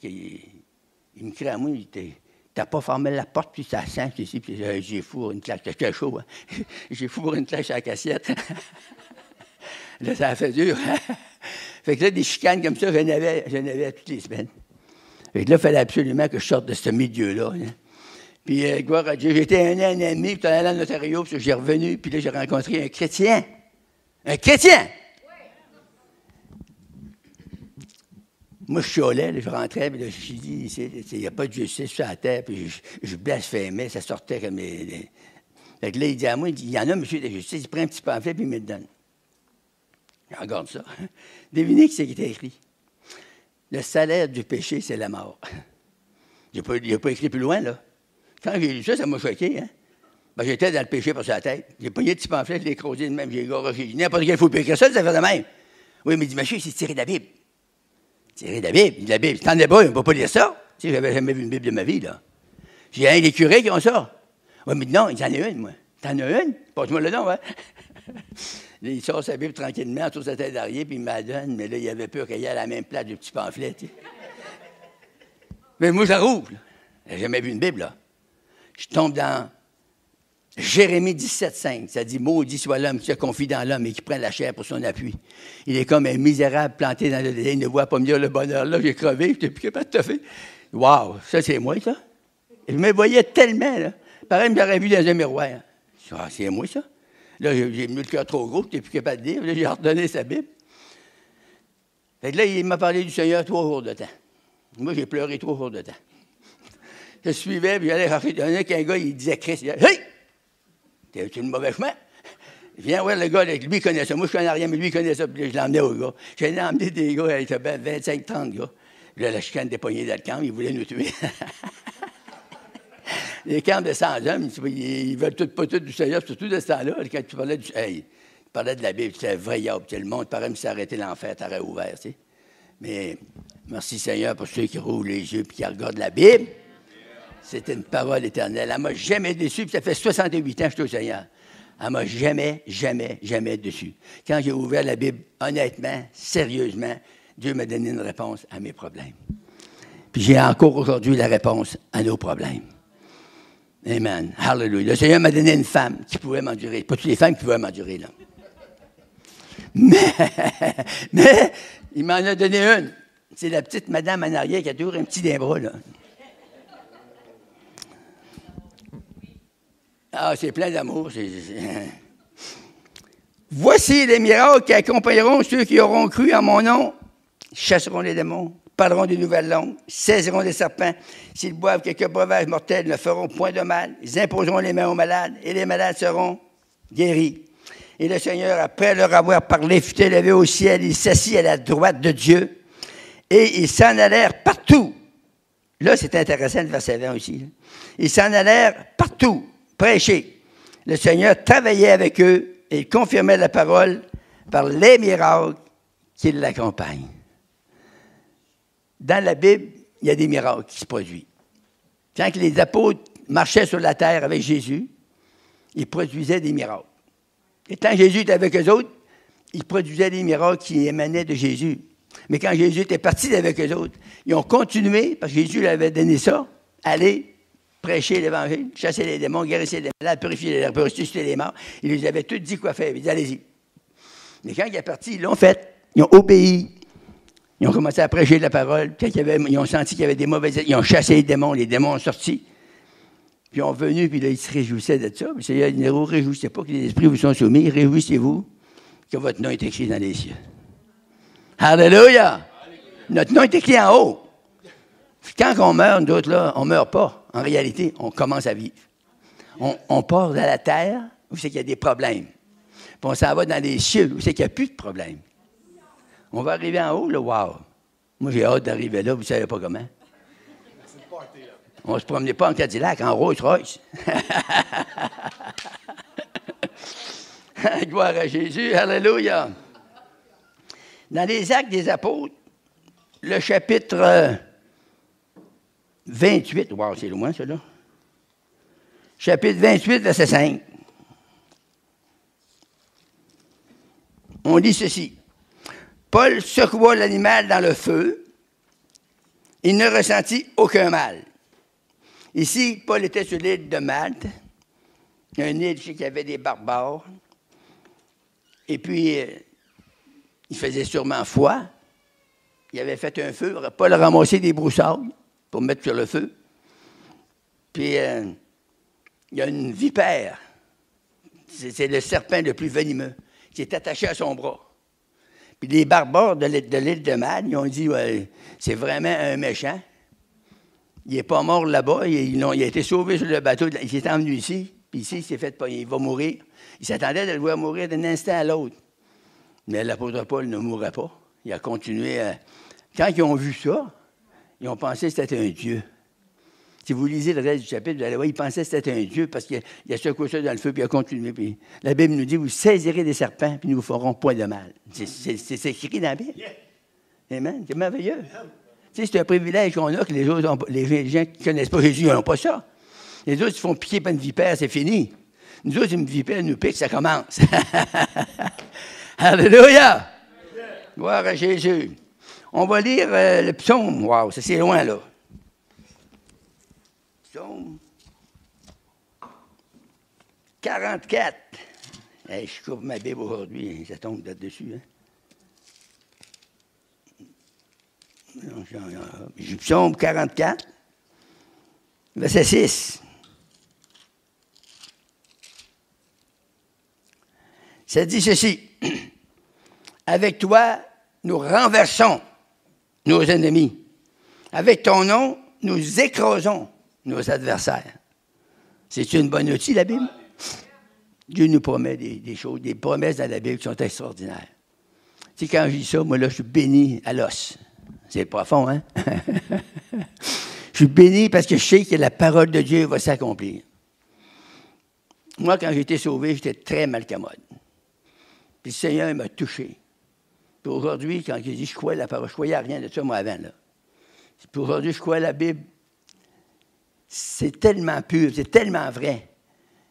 [SPEAKER 2] Il me crie à moi, il dit, t'as pas fermé la porte, puis ça sent, ici, puis j'ai fourré une claque. C'était chaud, hein? J'ai fourré une claque sur la cassette. Là, ça a fait dur. Fait que là, des chicanes comme ça, j'en avais toutes les semaines. Fait que là, il fallait absolument que je sorte de ce milieu-là. Hein. Puis, gloire à Dieu, j'étais un an et demi, puis allé en Ontario, puis j'ai revenu, puis là, j'ai rencontré un chrétien. Un chrétien! Moi, je chialais, là, je rentrais, puis là, je me suis dit, il n'y a pas de justice sur la terre, puis je blasphémais, ça sortait comme... Fait que là, il dit à moi, il y en a, monsieur de justice, il prend un petit pamphlet, puis il me le donne. Je regarde ça. Devinez ce qui était écrit. Le salaire du péché, c'est la mort. Il n'a pas écrit plus loin, là. Quand j'ai lu ça, ça m'a choqué, hein. Ben, j'étais dans le péché par sa tête. J'ai pogné le petit pamphlet, je l'ai écrasé de même, j'ai égorgé. N'importe quel faut écrire ça, ça fait de même. Oui, mais il dit, monsieur, c'est tiré de la Bible. Tiré de la Bible. Il dit, la Bible, t'en es pas, il ne peut pas lire ça. Tu sais, j'avais jamais vu une Bible de ma vie, là. J'ai un des curés qui ont ça. Oui, mais non, il en a une, moi. T'en as une? Passe-moi le nom, hein. Là, il sort sa Bible tranquillement, sur sa tête d'arrière, puis il me la donne, mais là, il avait peur qu'il y ait à la même place du petit pamphlet, tu sais. Mais moi, je la rouvre, là. J'ai jamais vu une Bible, là. Je tombe dans Jérémie 17,5. Ça dit, maudit soit l'homme qui se confie dans l'homme et qui prend la chair pour son appui. Il est comme un misérable planté dans le désert. Il ne voit pas mieux le bonheur. Là, j'ai crevé, je n'étais plus capable de te faire. Wow, ça, c'est moi, ça. Je me voyais tellement, là. Pareil, je l'aurais vu dans un miroir. Ah, c'est moi, ça. Là, j'ai mis le cœur trop gros, je n'étais plus capable de lire. Là, j'ai ordonné sa Bible. Fait que là, il m'a parlé du Seigneur 3 jours de temps. Moi, j'ai pleuré 3 jours de temps. Je suivais, puis j'allais rentrer. Il y en a qu'un gars, il disait Christ. Il disait, hey! T'es-tu le mauvais chemin? Viens voir le gars, lui, il connaît ça. Moi, je connais rien, mais lui, il connaît ça. Puis là, je l'emmenais au gars. J'ai emmené des gars, il était 25-30 gars. Puis là, la chicane des poignées dans le camp, ils voulaient nous tuer. Les camps de 100 hommes, ils veulent pas tout du Seigneur, surtout de ce temps-là. Quand tu parlais tu parlais de la Bible, c'était vrai, le monde paraît me s'arrêter l'enfer, t'aurais ouvert, tu sais. Mais merci Seigneur pour ceux qui rouvrent les yeux et qui regardent la Bible. C'était une parole éternelle. Elle ne m'a jamais déçu, puis ça fait 68 ans que je suis au Seigneur. Elle ne m'a jamais, jamais, jamais déçu. Quand j'ai ouvert la Bible, honnêtement, sérieusement, Dieu m'a donné une réponse à mes problèmes. Puis j'ai encore aujourd'hui la réponse à nos problèmes. Amen. Hallelujah. Le Seigneur m'a donné une femme qui pouvait m'endurer. Pas toutes les femmes qui pouvaient m'endurer, là. Mais il m'en a donné une. C'est la petite madame en arrière qui a toujours un petit d'un bras, là. Ah, c'est plein d'amour. Voici les miracles qui accompagneront ceux qui auront cru en mon nom. Ils chasseront les démons, parleront de nouvelles langues, saisiront des serpents. S'ils boivent quelques breuvages mortels, ne feront point de mal. Ils imposeront les mains aux malades et les malades seront guéris. Et le Seigneur, après leur avoir parlé, fut élevé au ciel. Il s'assit à la droite de Dieu et ils s'en allèrent partout. Là, c'est intéressant le verset 20 aussi. Là. Ils s'en allèrent partout. Prêcher. Le Seigneur travaillait avec eux et il confirmait la parole par les miracles qui l'accompagnent. Dans la Bible, il y a des miracles qui se produisent. Quand les apôtres marchaient sur la terre avec Jésus, ils produisaient des miracles. Et quand Jésus était avec eux autres, ils produisaient des miracles qui émanaient de Jésus. Mais quand Jésus était parti avec eux autres, ils ont continué, parce que Jésus leur avait donné ça, aller prêcher l'Évangile, chasser les démons, guérir les malades, purifier les lépreux, ressusciter les morts. Il les avait tous dit quoi faire. Il dit, allez-y. Mais quand il est parti, ils l'ont fait. Ils ont obéi. Ils ont commencé à prêcher la parole. Quand ils ont senti qu'il y avait des mauvaises... Ils ont chassé les démons ont sorti. Puis ils sont venus, puis là, ils se réjouissaient de ça. Puis le Seigneur dit, ne vous réjouissez pas que les esprits vous sont soumis. Réjouissez-vous que votre nom est écrit dans les cieux. Alléluia! Notre nom est écrit en haut. Quand on meurt, nous autres, là, on ne meurt pas. En réalité, on commence à vivre. On part de la terre où c'est qu'il y a des problèmes. Puis on s'en va dans les cieux où c'est qu'il n'y a plus de problèmes. On va arriver en haut, là, wow! Moi, j'ai hâte d'arriver là, vous ne savez pas comment. On ne se promenait pas en Cadillac, en Rolls-Royce. Gloire à Jésus, alléluia. Dans les Actes des Apôtres, le chapitre 28, wow, c'est loin, ça, là. Chapitre 28, verset 5. On dit ceci. Paul secoua l'animal dans le feu. Il ne ressentit aucun mal. Ici, Paul était sur l'île de Malte. Une île, je sais qu'il y avait des barbares. Et puis, il faisait sûrement foi. Il avait fait un feu. Paul a ramassé des broussailles pour mettre sur le feu. Puis, il y a une vipère. C'est le serpent le plus venimeux qui est attaché à son bras. Puis les barbares de l'île de Malte, ils ont dit, ouais, c'est vraiment un méchant. Il n'est pas mort là-bas. Il a été sauvé sur le bateau. Il s'est emmené ici. Puis ici, il s'est fait pas. Il va mourir. Il s'attendait de le voir mourir d'un instant à l'autre. Mais l'apôtre Paul ne mourrait pas. Il a continué à... Quand ils ont vu ça, ils ont pensé que c'était un Dieu. Si vous lisez le reste du chapitre, vous allez voir, ils pensaient que c'était un Dieu parce qu'il a secoué ça dans le feu, puis il a continué. Puis la Bible nous dit, vous saisirez des serpents, puis nous vous ferons point de mal. C'est écrit dans la Bible. Amen. C'est merveilleux. Tu sais, c'est un privilège qu'on a que les autres, les gens qui ne connaissent pas Jésus, ils n'ont pas ça. Les autres, ils font piquer par une vipère, c'est fini. Nous autres, une vipère nous pique, ça commence. Alléluia! Gloire à Jésus. On va lire le psaume. Wow, ça c'est loin, là. Psaume 44. Hey, je coupe ma Bible aujourd'hui, ça tombe là-dessus. Hein? Psaume 44, verset 6. Ça dit ceci. Avec toi, nous renversons nos ennemis. Avec ton nom, nous écrasons nos adversaires. C'est une bonne outil, la Bible? Dieu nous promet des choses, des promesses dans la Bible qui sont extraordinaires. Tu sais, quand je dis ça, moi, là, je suis béni à l'os. C'est profond, hein? Je suis béni parce que je sais que la parole de Dieu va s'accomplir. Moi, quand j'ai été sauvé, j'étais très malcommode. Puis le Seigneur m'a touché. Puis aujourd'hui, quand j'ai dit je crois à la parole, je croyais à rien de ça, moi, avant, là. Puis aujourd'hui, je crois à la Bible. C'est tellement pur, c'est tellement vrai.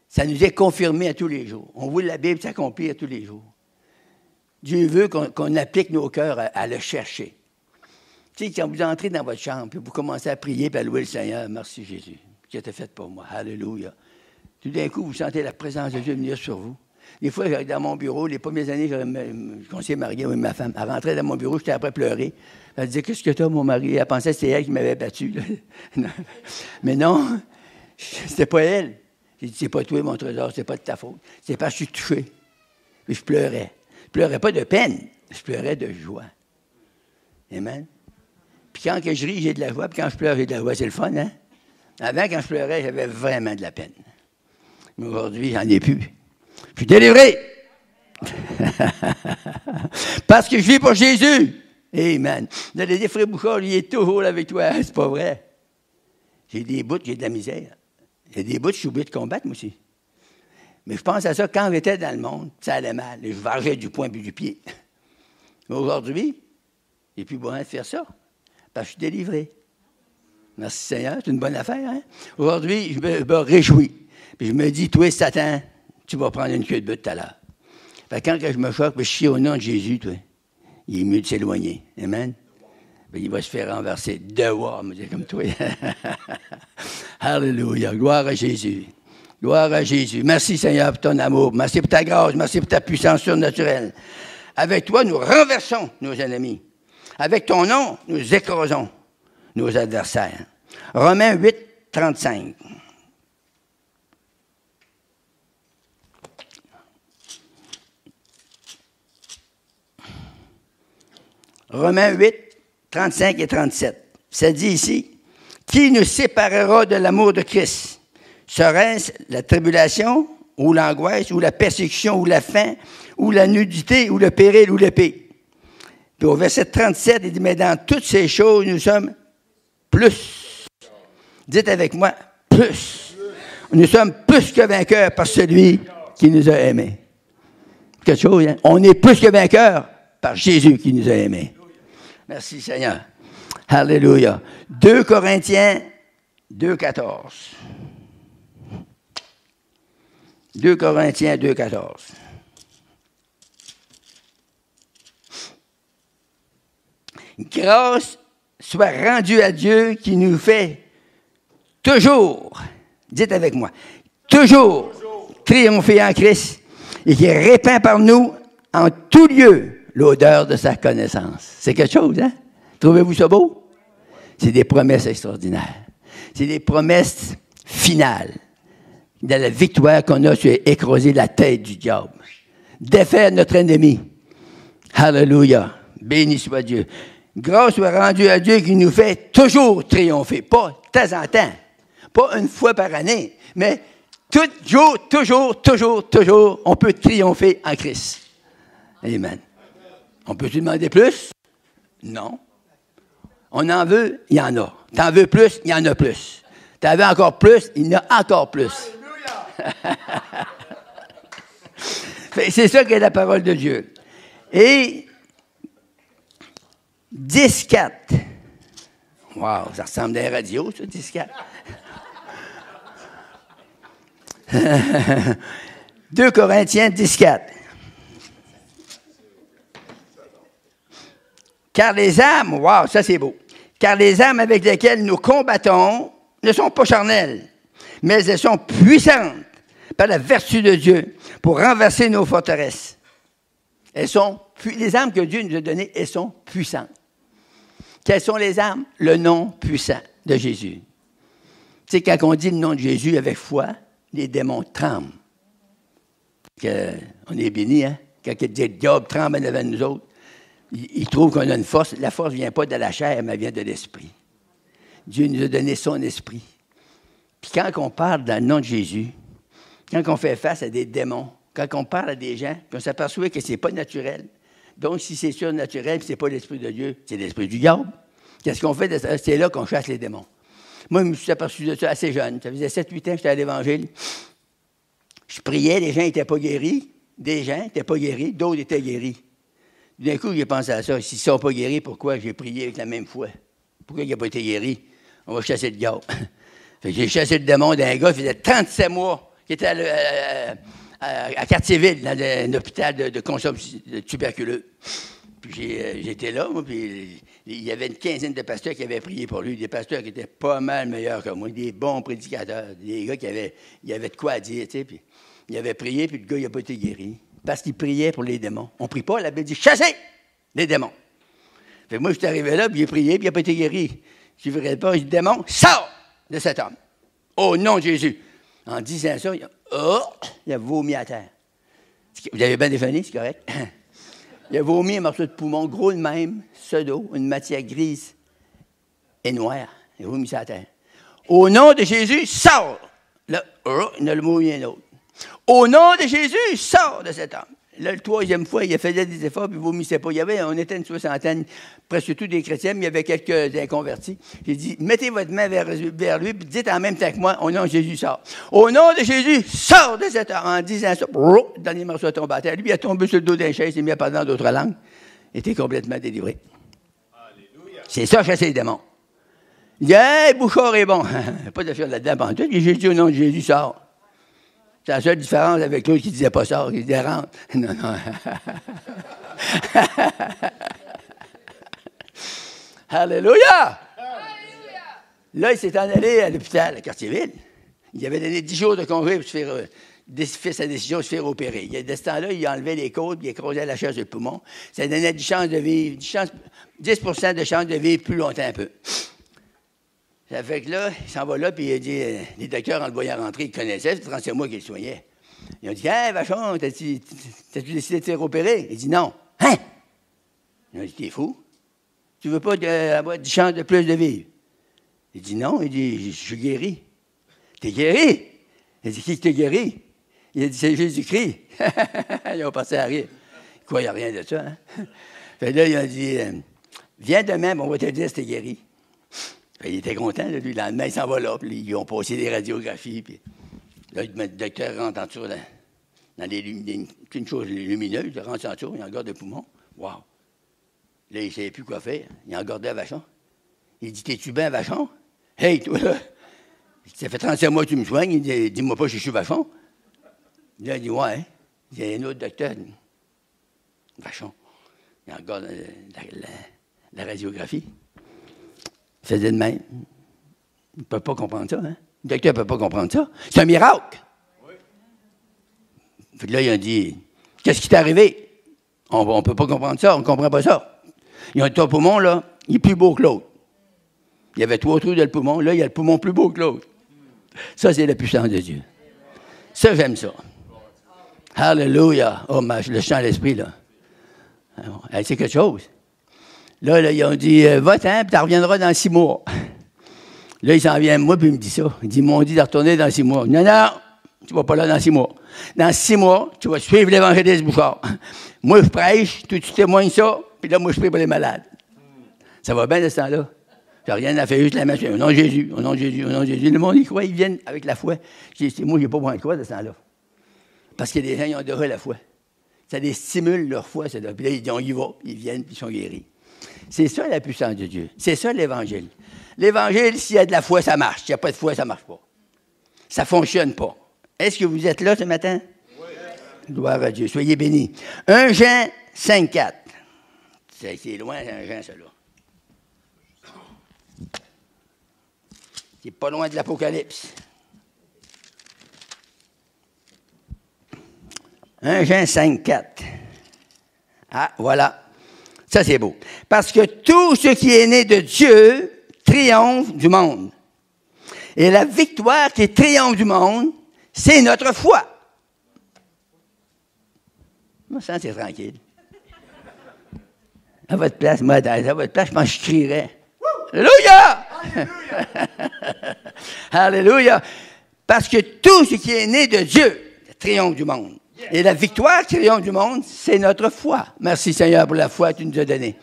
[SPEAKER 2] Ça nous est confirmé à tous les jours. On voit la Bible s'accomplir à tous les jours. Dieu veut qu'on applique nos cœurs à le chercher. Tu sais, quand vous entrez dans votre chambre, puis vous commencez à prier et à louer le Seigneur, merci Jésus, qui a été fait pour moi. Alléluia. Tout d'un coup, vous sentez la présence de Dieu venir sur vous. Des fois, dans mon bureau, les premières années, je conseillais Marie, oui, ma femme. Elle rentrait dans mon bureau, j'étais après pleurer. Elle disait, qu'est-ce que tu as, mon mari? Elle pensait que c'était elle qui m'avait battu. Mais non, c'était pas elle. J'ai dit, c'est pas toi, mon trésor, c'est pas de ta faute. C'est parce que je suis touché. Puis je pleurais. Je pleurais pas de peine, je pleurais de joie. Amen. Puis quand que je ris, j'ai de la joie. Puis quand je pleure, j'ai de la joie. C'est le fun, hein? Avant, quand je pleurais, j'avais vraiment de la peine. Mais aujourd'hui, j'en ai plus. Je suis délivré. Parce que je vis pour Jésus. Amen. Vous allez dire, frère Bouchard, il est toujours là avec toi. C'est pas vrai. J'ai des bouts, j'ai de la misère. Il y a des bouts, je suis obligé de combattre, moi aussi. Mais je pense à ça quand j'étais dans le monde, ça allait mal. Je vargeais du poing puis du pied. Mais aujourd'hui, il n'est plus besoin de faire ça. Parce que je suis délivré. Merci Seigneur, c'est une bonne affaire. Hein? Aujourd'hui, je me réjouis. Puis je me dis, toi, Satan, tu vas prendre une queue de but tout à l'heure. Fait que quand je me choque, je chie au nom de Jésus, toi. Il est mieux de s'éloigner. Amen? Puis il va se faire renverser. Devoir, me dire comme toi. Alléluia. Gloire à Jésus. Gloire à Jésus. Merci Seigneur pour ton amour. Merci pour ta grâce. Merci pour ta puissance surnaturelle. Avec toi, nous renversons nos ennemis. Avec ton nom, nous écrasons nos adversaires. Romains 8, 35. Romains 8, 35 et 37. Ça dit ici, « Qui nous séparera de l'amour de Christ? Serait-ce la tribulation, ou l'angoisse, ou la persécution, ou la faim, ou la nudité, ou le péril, ou l'épée? » Puis au verset 37, il dit, mais dans toutes ces choses, nous sommes plus. Dites avec moi, plus. Nous sommes plus que vainqueurs par celui qui nous a aimés. Quelque chose, hein? On est plus que vainqueurs par Jésus qui nous a aimés. Merci Seigneur. Alléluia. 2 Corinthiens 2,14. 2 Corinthiens 2,14. Grâce soit rendue à Dieu qui nous fait toujours, dites avec moi, toujours triompher en Christ et qui répand par nous en tout lieu l'odeur de sa connaissance. C'est quelque chose, hein? Trouvez-vous ça beau? C'est des promesses extraordinaires. C'est des promesses finales de la victoire qu'on a sur écraser la tête du diable. Défaire notre ennemi. Alléluia. Béni soit Dieu. Grâce soit rendue à Dieu qui nous fait toujours triompher. Pas de temps en temps. Pas une fois par année. Mais toujours, on peut triompher en Christ. Amen. On peut-tu demander plus? Non. On en veut, il y en a. T'en veux plus, il y en a plus. T'en veux encore plus, il y en a encore plus. C'est ça qu'est la parole de Dieu. Et 10-4. Wow, ça ressemble à la radio, ça, 10-4. 2 Corinthiens 10-4. Car les armes, wow, ça c'est beau. Car les armes avec lesquelles nous combattons ne sont pas charnelles, mais elles sont puissantes par la vertu de Dieu pour renverser nos forteresses. Les armes que Dieu nous a données, elles sont puissantes. Quelles sont les armes? Le nom puissant de Jésus. Tu sais, quand on dit le nom de Jésus avec foi, les démons tremblent. On est bénis, hein? Quand il dit le diable tremble devant nous autres, il trouve qu'on a une force. La force ne vient pas de la chair, mais elle vient de l'esprit. Dieu nous a donné son esprit. Puis quand on parle dans le nom de Jésus, quand on fait face à des démons, quand on parle à des gens, puis on s'aperçoit que ce n'est pas naturel. Donc, si c'est surnaturel, puis ce n'est pas l'esprit de Dieu, c'est l'esprit du diable. Qu'est-ce qu'on fait de ça? C'est là qu'on chasse les démons. Moi, je me suis aperçu de ça assez jeune. Ça faisait 7-8 ans que j'étais à l'Évangile. Je priais, les gens n'étaient pas guéris. Des gens n'étaient pas guéris, d'autres étaient guéris. D'un coup, j'ai pensé à ça. S'ils ne sont pas guéris, pourquoi j'ai prié avec la même foi? Pourquoi il n'a pas été guéri? On va chasser le diable. Fait que j'ai chassé le démon d'un gars qui faisait 37 mois, qui était à Cartierville, dans un hôpital de consommation de tuberculeux. Puis j'étais là, moi, puis il y avait une quinzaine de pasteurs qui avaient prié pour lui, des pasteurs qui étaient pas mal meilleurs que moi, des bons prédicateurs, des gars qui avaient de quoi à dire, tu sais, puis il avait prié, puis le gars, il n'a pas été guéri, parce qu'il priait pour les démons. On ne prie pas, la Bible dit « chassez les démons ». Fait que moi, je suis arrivé là, puis j'ai prié, puis il n'a pas été guéri. Je ne verrais pas, il dit « démon, sors de cet homme, au nom de Jésus ». En disant ça, il a vomi à terre. Vous avez bien défini, c'est correct? Il a vomi un morceau de poumon, gros le même, pseudo, une matière grise et noire. Il a vomi ça à terre. Au nom de Jésus, sors! Là, il a le vomi un autre. Au nom de Jésus, sors de cet homme. Là, le troisième fois, il faisait des efforts, puis il vomissait pas. On était une soixantaine, presque tous des chrétiens, mais il y avait quelques inconvertis. J'ai dit, mettez votre main vers lui, puis dites en même temps que moi, au nom de Jésus, sors. Au nom de Jésus, sors de cet homme. En disant ça, le dernier morceau a tombé à terre. Lui, il a tombé sur le dos d'un chaise, il s'est mis à parler dans d'autres langues. Il était complètement délivré. Alléluia. C'est ça, chasser les démons. Il dit, hey, Bouchard est bon. Pas de faire là-dedans, pendant tout. J'ai dit, au nom de Jésus, sors. C'est la seule différence avec l'autre qui ne disait pas ça, qui disait rentre. Non, non. Alléluia! Là, il s'est en allé à l'hôpital à Cartierville. Il avait donné 10 jours de congé pour se faire, sa décision de se faire opérer. De ce temps-là, il a enlevé les côtes, il a creusé la chaise du poumon. Ça donnait 10 chances de vivre, 10% de chance de vivre plus longtemps un peu. Ça fait que là, il s'en va là, puis il a dit, les docteurs, en le voyant rentrer, ils connaissaient, c'est 37 mois qu'ils le soignaient. Ils ont dit, hey, Vachon, t'as-tu décidé de te faire opérer? Il dit, non. Hein? Ils ont dit, t'es fou? Tu veux pas avoir 10 chances de plus de vivre? Il dit, non. Il dit, je suis guéri. T'es guéri? Il dit, qui t'a guéri? Il a dit, c'est Jésus-Christ. Ils ont passé à rire. Ils ne croyaient rien de ça, hein? Fait là, il a dit, viens demain, on va te dire si t'es guéri. Fait, il était content, là, lui. Le lendemain, il s'en va là, puis ils ont passé des radiographies, puis là, le docteur rentre en dessous, dans une chose lumineuse, il rentre en dessous, il regarde le poumon. Wow! Là, il ne savait plus quoi faire. Il a regardé à Vachon. Il dit, t'es-tu bien, Vachon? Hey, toi, là! Ça fait 35 mois que tu me soignes. Il dit, dis-moi pas que je suis Vachon. Là, il dit, ouais. Il y a un autre docteur. Vachon. Il regarde la radiographie. Il faisait de même. Il ne peut pas comprendre ça, hein? Le docteur ne peut pas comprendre ça. C'est un miracle. Oui. Fait que là, il a dit, qu'est-ce qui t'est arrivé? On ne peut pas comprendre ça, on ne comprend pas ça. Ils ont dit, ton poumon, là, il est plus beau que l'autre. Il y avait 3 trous dans le poumon. Là, il y a le poumon plus beau que l'autre. Ça, c'est la puissance de Dieu. Ça, j'aime ça. Alléluia. Oh, le chant à l'esprit, là. C'est quelque chose. Là, ils ont dit, va-t'en, puis tu reviendras dans 6 mois. Là, il s'en vient à moi, puis il me dit ça. Il dit, ils m'ont dit de retourner dans 6 mois. Non, non, tu ne vas pas là dans 6 mois. Dans 6 mois, tu vas suivre l'évangéliste Bouchard. Moi, je prêche, toi, tu témoignes ça, puis là, moi, je prie pour les malades. Ça va bien de ce temps-là. J'ai rien à faire, juste la machine. Au nom de Jésus, au nom de Jésus, au nom de Jésus. Le monde y croit, ils viennent avec la foi. Moi, je n'ai pas besoin de quoi de ce temps-là. Parce que les gens, ils ont adoré la foi. Ça les stimule leur foi. Puis là, ils disent, on y va, ils viennent, puis ils sont guéris. C'est ça la puissance de Dieu. C'est ça l'Évangile. L'Évangile, s'il y a de la foi, ça marche. S'il n'y a pas de foi, ça ne marche pas. Ça ne fonctionne pas. Est-ce que vous êtes là ce matin? Oui. Gloire à Dieu. Soyez bénis. 1 Jean 5,4. C'est loin, 1 Jean, ça, là. C'est pas loin de l'Apocalypse. 1 Jean 5,4. Ah, voilà. Ça, c'est beau. Parce que tout ce qui est né de Dieu triomphe du monde. Et la victoire qui triomphe du monde, c'est notre foi. Moi, ça, c'est tranquille. À votre place, moi, à votre place, je pense que je crierais. Alléluia! Alléluia! Parce que tout ce qui est né de Dieu triomphe du monde. Et la victoire qui triomphe du monde, c'est notre foi. Merci Seigneur pour la foi que tu nous as donnée.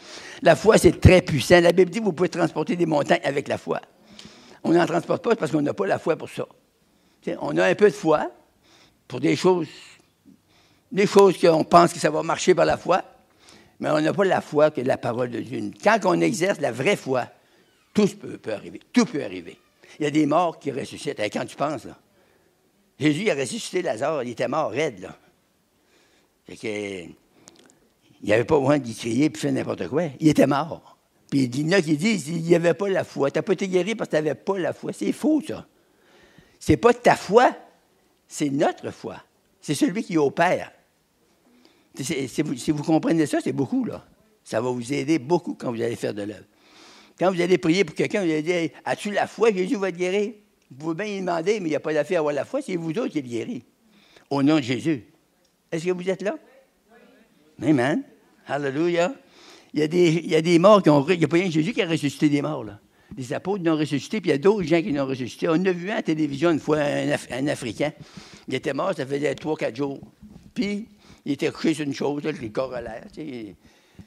[SPEAKER 2] La foi, c'est très puissant. La Bible dit que vous pouvez transporter des montagnes avec la foi. On n'en transporte pas parce qu'on n'a pas la foi pour ça. T'sais, on a un peu de foi pour des choses qu'on pense que ça va marcher par la foi, mais on n'a pas la foi que la parole de Dieu. Quand on exerce la vraie foi, tout peut arriver. Tout peut arriver. Il y a des morts qui ressuscitent. Et quand tu penses, là, Jésus a ressuscité Lazare, il était mort raide, là. Fait que, il n'avait pas besoin d'y crier et faire n'importe quoi. Il était mort. Puis il y en a qui disent qu'il n'y avait pas la foi. Tu n'as pas été guéri parce que tu n'avais pas la foi. C'est faux, ça. C'est pas ta foi, c'est notre foi. C'est celui qui opère. Si vous comprenez ça, c'est beaucoup, là. Ça va vous aider beaucoup quand vous allez faire de l'œuvre. Quand vous allez prier pour quelqu'un, vous allez dire, as-tu la foi, Jésus va te guérir? Vous pouvez bien y demander, mais il n'y a pas d'affaire à avoir la foi, c'est vous autres qui êtes guéris. Au nom de Jésus. Est-ce que vous êtes là? Oui. Amen. Alléluia. Il y a des morts qui ont... Il n'y a pas rien que Jésus qui a ressuscité des morts, là. Les apôtres l'ont ressuscité, puis il y a d'autres gens qui l'ont ressuscité. On a vu à la télévision une fois un Africain. Il était mort, ça faisait 3-4 jours. Puis, il était couché sur une chose, là, le corps à l'air, tu sais.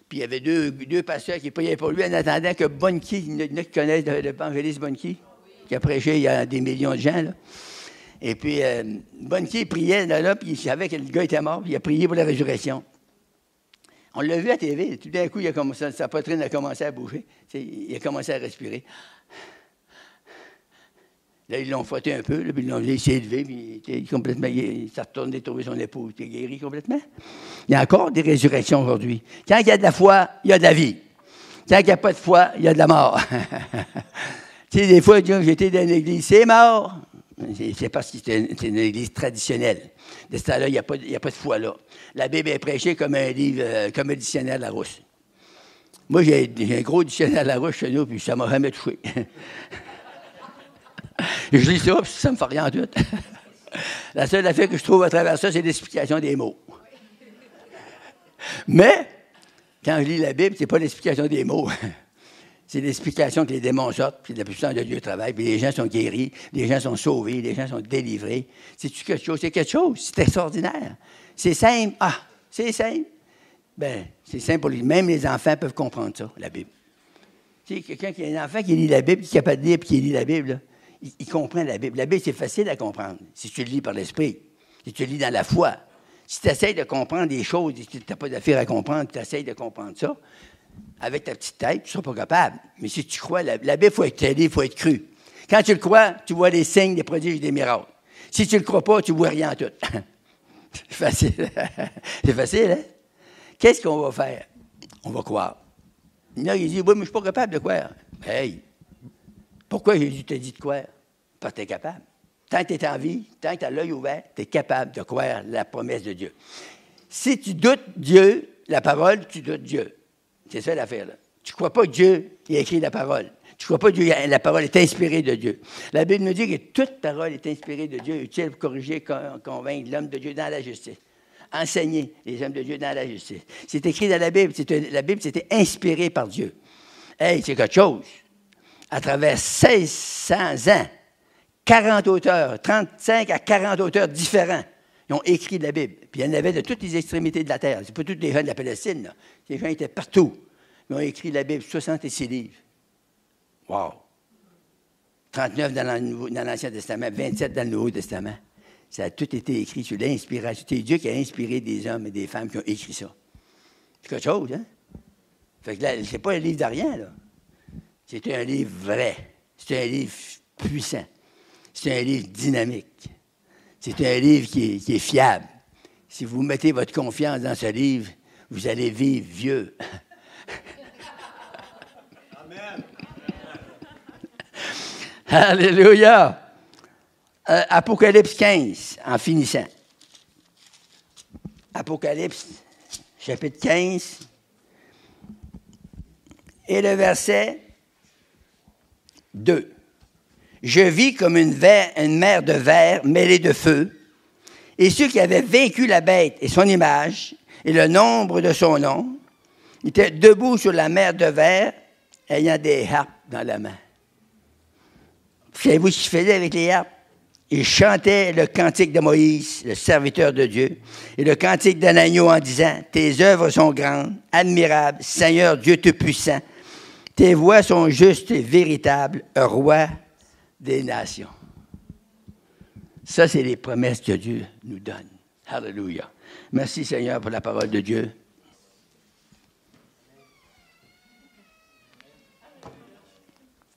[SPEAKER 2] Puis il y avait deux pasteurs qui priaient pour lui en attendant que Bonnke, il y en a qui connaissent l'évangéliste Bonnke, qui a prêché il y a des millions de gens, là. Et puis, Bonnke priait là, puis il savait que le gars était mort, puis il a prié pour la résurrection. On l'a vu à la TV, tout d'un coup, sa poitrine a commencé à bouger, il a commencé à respirer. Là, ils l'ont frotté un peu, là, puis il s'est élevé, puis il s'est retourné trouver son épouse, il est guéri complètement. Il y a encore des résurrections aujourd'hui. Quand il y a de la foi, il y a de la vie. Quand il n'y a pas de foi, il y a de la mort. Tu sais, des fois, j'étais dans une église, c'est mort. C'est parce que c'est une église traditionnelle. De ce temps-là, il n'y a pas de foi là. La Bible est prêchée comme un livre, comme un dictionnaire Larousse. Moi, j'ai un gros dictionnaire Larousse chez nous, puis ça ne m'a jamais touché. Je lis ça, puis ça ne me fait rien en tout. La seule affaire que je trouve à travers ça, c'est l'explication des mots. Mais, quand je lis la Bible, ce n'est pas l'explication des mots. C'est l'explication que les démons sortent, puis la puissance de Dieu travaille, puis les gens sont guéris, les gens sont sauvés, les gens sont délivrés. C'est-tu quelque chose? C'est quelque chose. C'est extraordinaire. C'est simple. Ah, c'est simple. Bien, c'est simple pour lui. Même les enfants peuvent comprendre ça, la Bible. Tu sais, quelqu'un qui a un enfant qui lit la Bible, qui est capable de lire et qui lit la Bible, là, il comprend la Bible. La Bible, c'est facile à comprendre si tu le lis par l'esprit, si tu le lis dans la foi. Si tu essaies de comprendre des choses et que tu n'as pas d'affaire à comprendre, tu essaies de comprendre ça, avec ta petite tête, tu ne seras pas capable. Mais si tu crois, la Bible, il faut être télé, il faut être cru. Quand tu le crois, tu vois des signes, des prodiges et des miracles. Si tu ne le crois pas, tu ne vois rien en tout. C'est facile. C'est facile, hein? Qu'est-ce qu'on va faire? On va croire. Il y en a qui disent, oui, mais je ne suis pas capable de croire. Hey! Pourquoi Jésus t'a dit de croire? Parce que tu es capable. Tant que tu es en vie, tant que tu as l'œil ouvert, tu es capable de croire la promesse de Dieu. Si tu doutes Dieu, la parole, tu doutes Dieu. C'est ça l'affaire, là. Tu ne crois pas que Dieu a écrit la parole. Tu ne crois pas que la parole est inspirée de Dieu. La Bible nous dit que toute parole est inspirée de Dieu, utile pour corriger, convaincre l'homme de Dieu dans la justice. Enseigner les hommes de Dieu dans la justice. C'est écrit dans la Bible. La Bible, c'était inspiré par Dieu. Hey, c'est quelque chose. À travers 1600 ans, 40 auteurs, 35 à 40 auteurs différents, ils ont écrit de la Bible. Puis il y en avait de toutes les extrémités de la terre. C'est pas tous les gens de la Palestine, là. Les gens étaient partout. Ils ont écrit la Bible, 66 livres. Wow! 39 dans l'Ancien Testament, 27 dans le Nouveau Testament. Ça a tout été écrit sur l'inspiration. C'est Dieu qui a inspiré des hommes et des femmes qui ont écrit ça. C'est quelque chose, hein? Fait que là, c'est pas un livre de rien, là. C'est un livre vrai. C'est un livre puissant. C'est un livre dynamique. C'est un livre qui est fiable. Si vous mettez votre confiance dans ce livre, vous allez vivre vieux. Amen. Alléluia. Apocalypse 15, en finissant. Apocalypse, chapitre 15. Et le verset 2. Je vis comme une mer de verre mêlée de feu, et ceux qui avaient vaincu la bête et son image, et le nombre de son nom, étaient debout sur la mer de verre, ayant des harpes dans la main. Savez-vous ce qu'ils faisaient avec les harpes? Ils chantaient le cantique de Moïse, le serviteur de Dieu, et le cantique d'un agneau en disant, « Tes œuvres sont grandes, admirables, Seigneur Dieu Tout-Puissant. Tes voies sont justes et véritables, roi des nations. » Ça, c'est les promesses que Dieu nous donne. Alléluia. Merci, Seigneur, pour la parole de Dieu.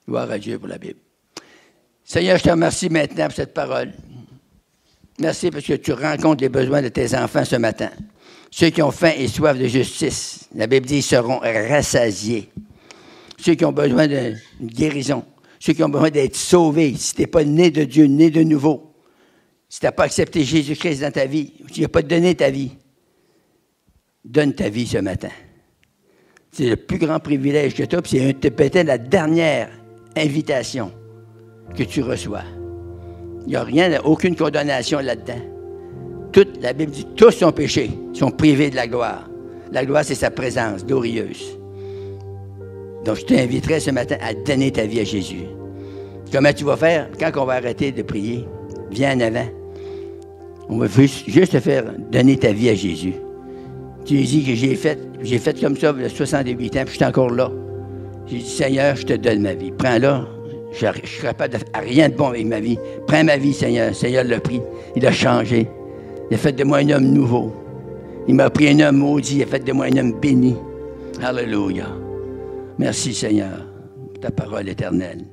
[SPEAKER 2] Gloire à Dieu pour la Bible. Seigneur, je te remercie maintenant pour cette parole. Merci parce que tu rencontres les besoins de tes enfants ce matin. Ceux qui ont faim et soif de justice, la Bible dit, seront rassasiés. Ceux qui ont besoin d'une guérison, ceux qui ont besoin d'être sauvés, si tu n'es pas né de Dieu, né de nouveau, si tu n'as pas accepté Jésus-Christ dans ta vie, si tu n'as pas donné ta vie, donne ta vie ce matin. C'est le plus grand privilège que tu as, puis c'est peut-être la dernière invitation que tu reçois. Il n'y a rien, aucune condamnation là-dedans. Toute la Bible dit, tous sont péchés, sont privés de la gloire. La gloire, c'est sa présence glorieuse. Donc, je t'inviterai ce matin à donner ta vie à Jésus. Comment tu vas faire? Quand on va arrêter de prier, viens en avant. On va juste te faire donner ta vie à Jésus. Tu lui dis que j'ai fait comme ça, il y a 68 ans, puis je suis encore là. J'ai dit, Seigneur, je te donne ma vie. Prends-la. Je ne suis capable de faire rien de bon avec ma vie. Prends ma vie, Seigneur. Seigneur l'a pris. Il a changé. Il a fait de moi un homme nouveau. Il m'a pris un homme maudit. Il a fait de moi un homme béni. Alléluia. Merci, Seigneur, pour ta parole éternelle.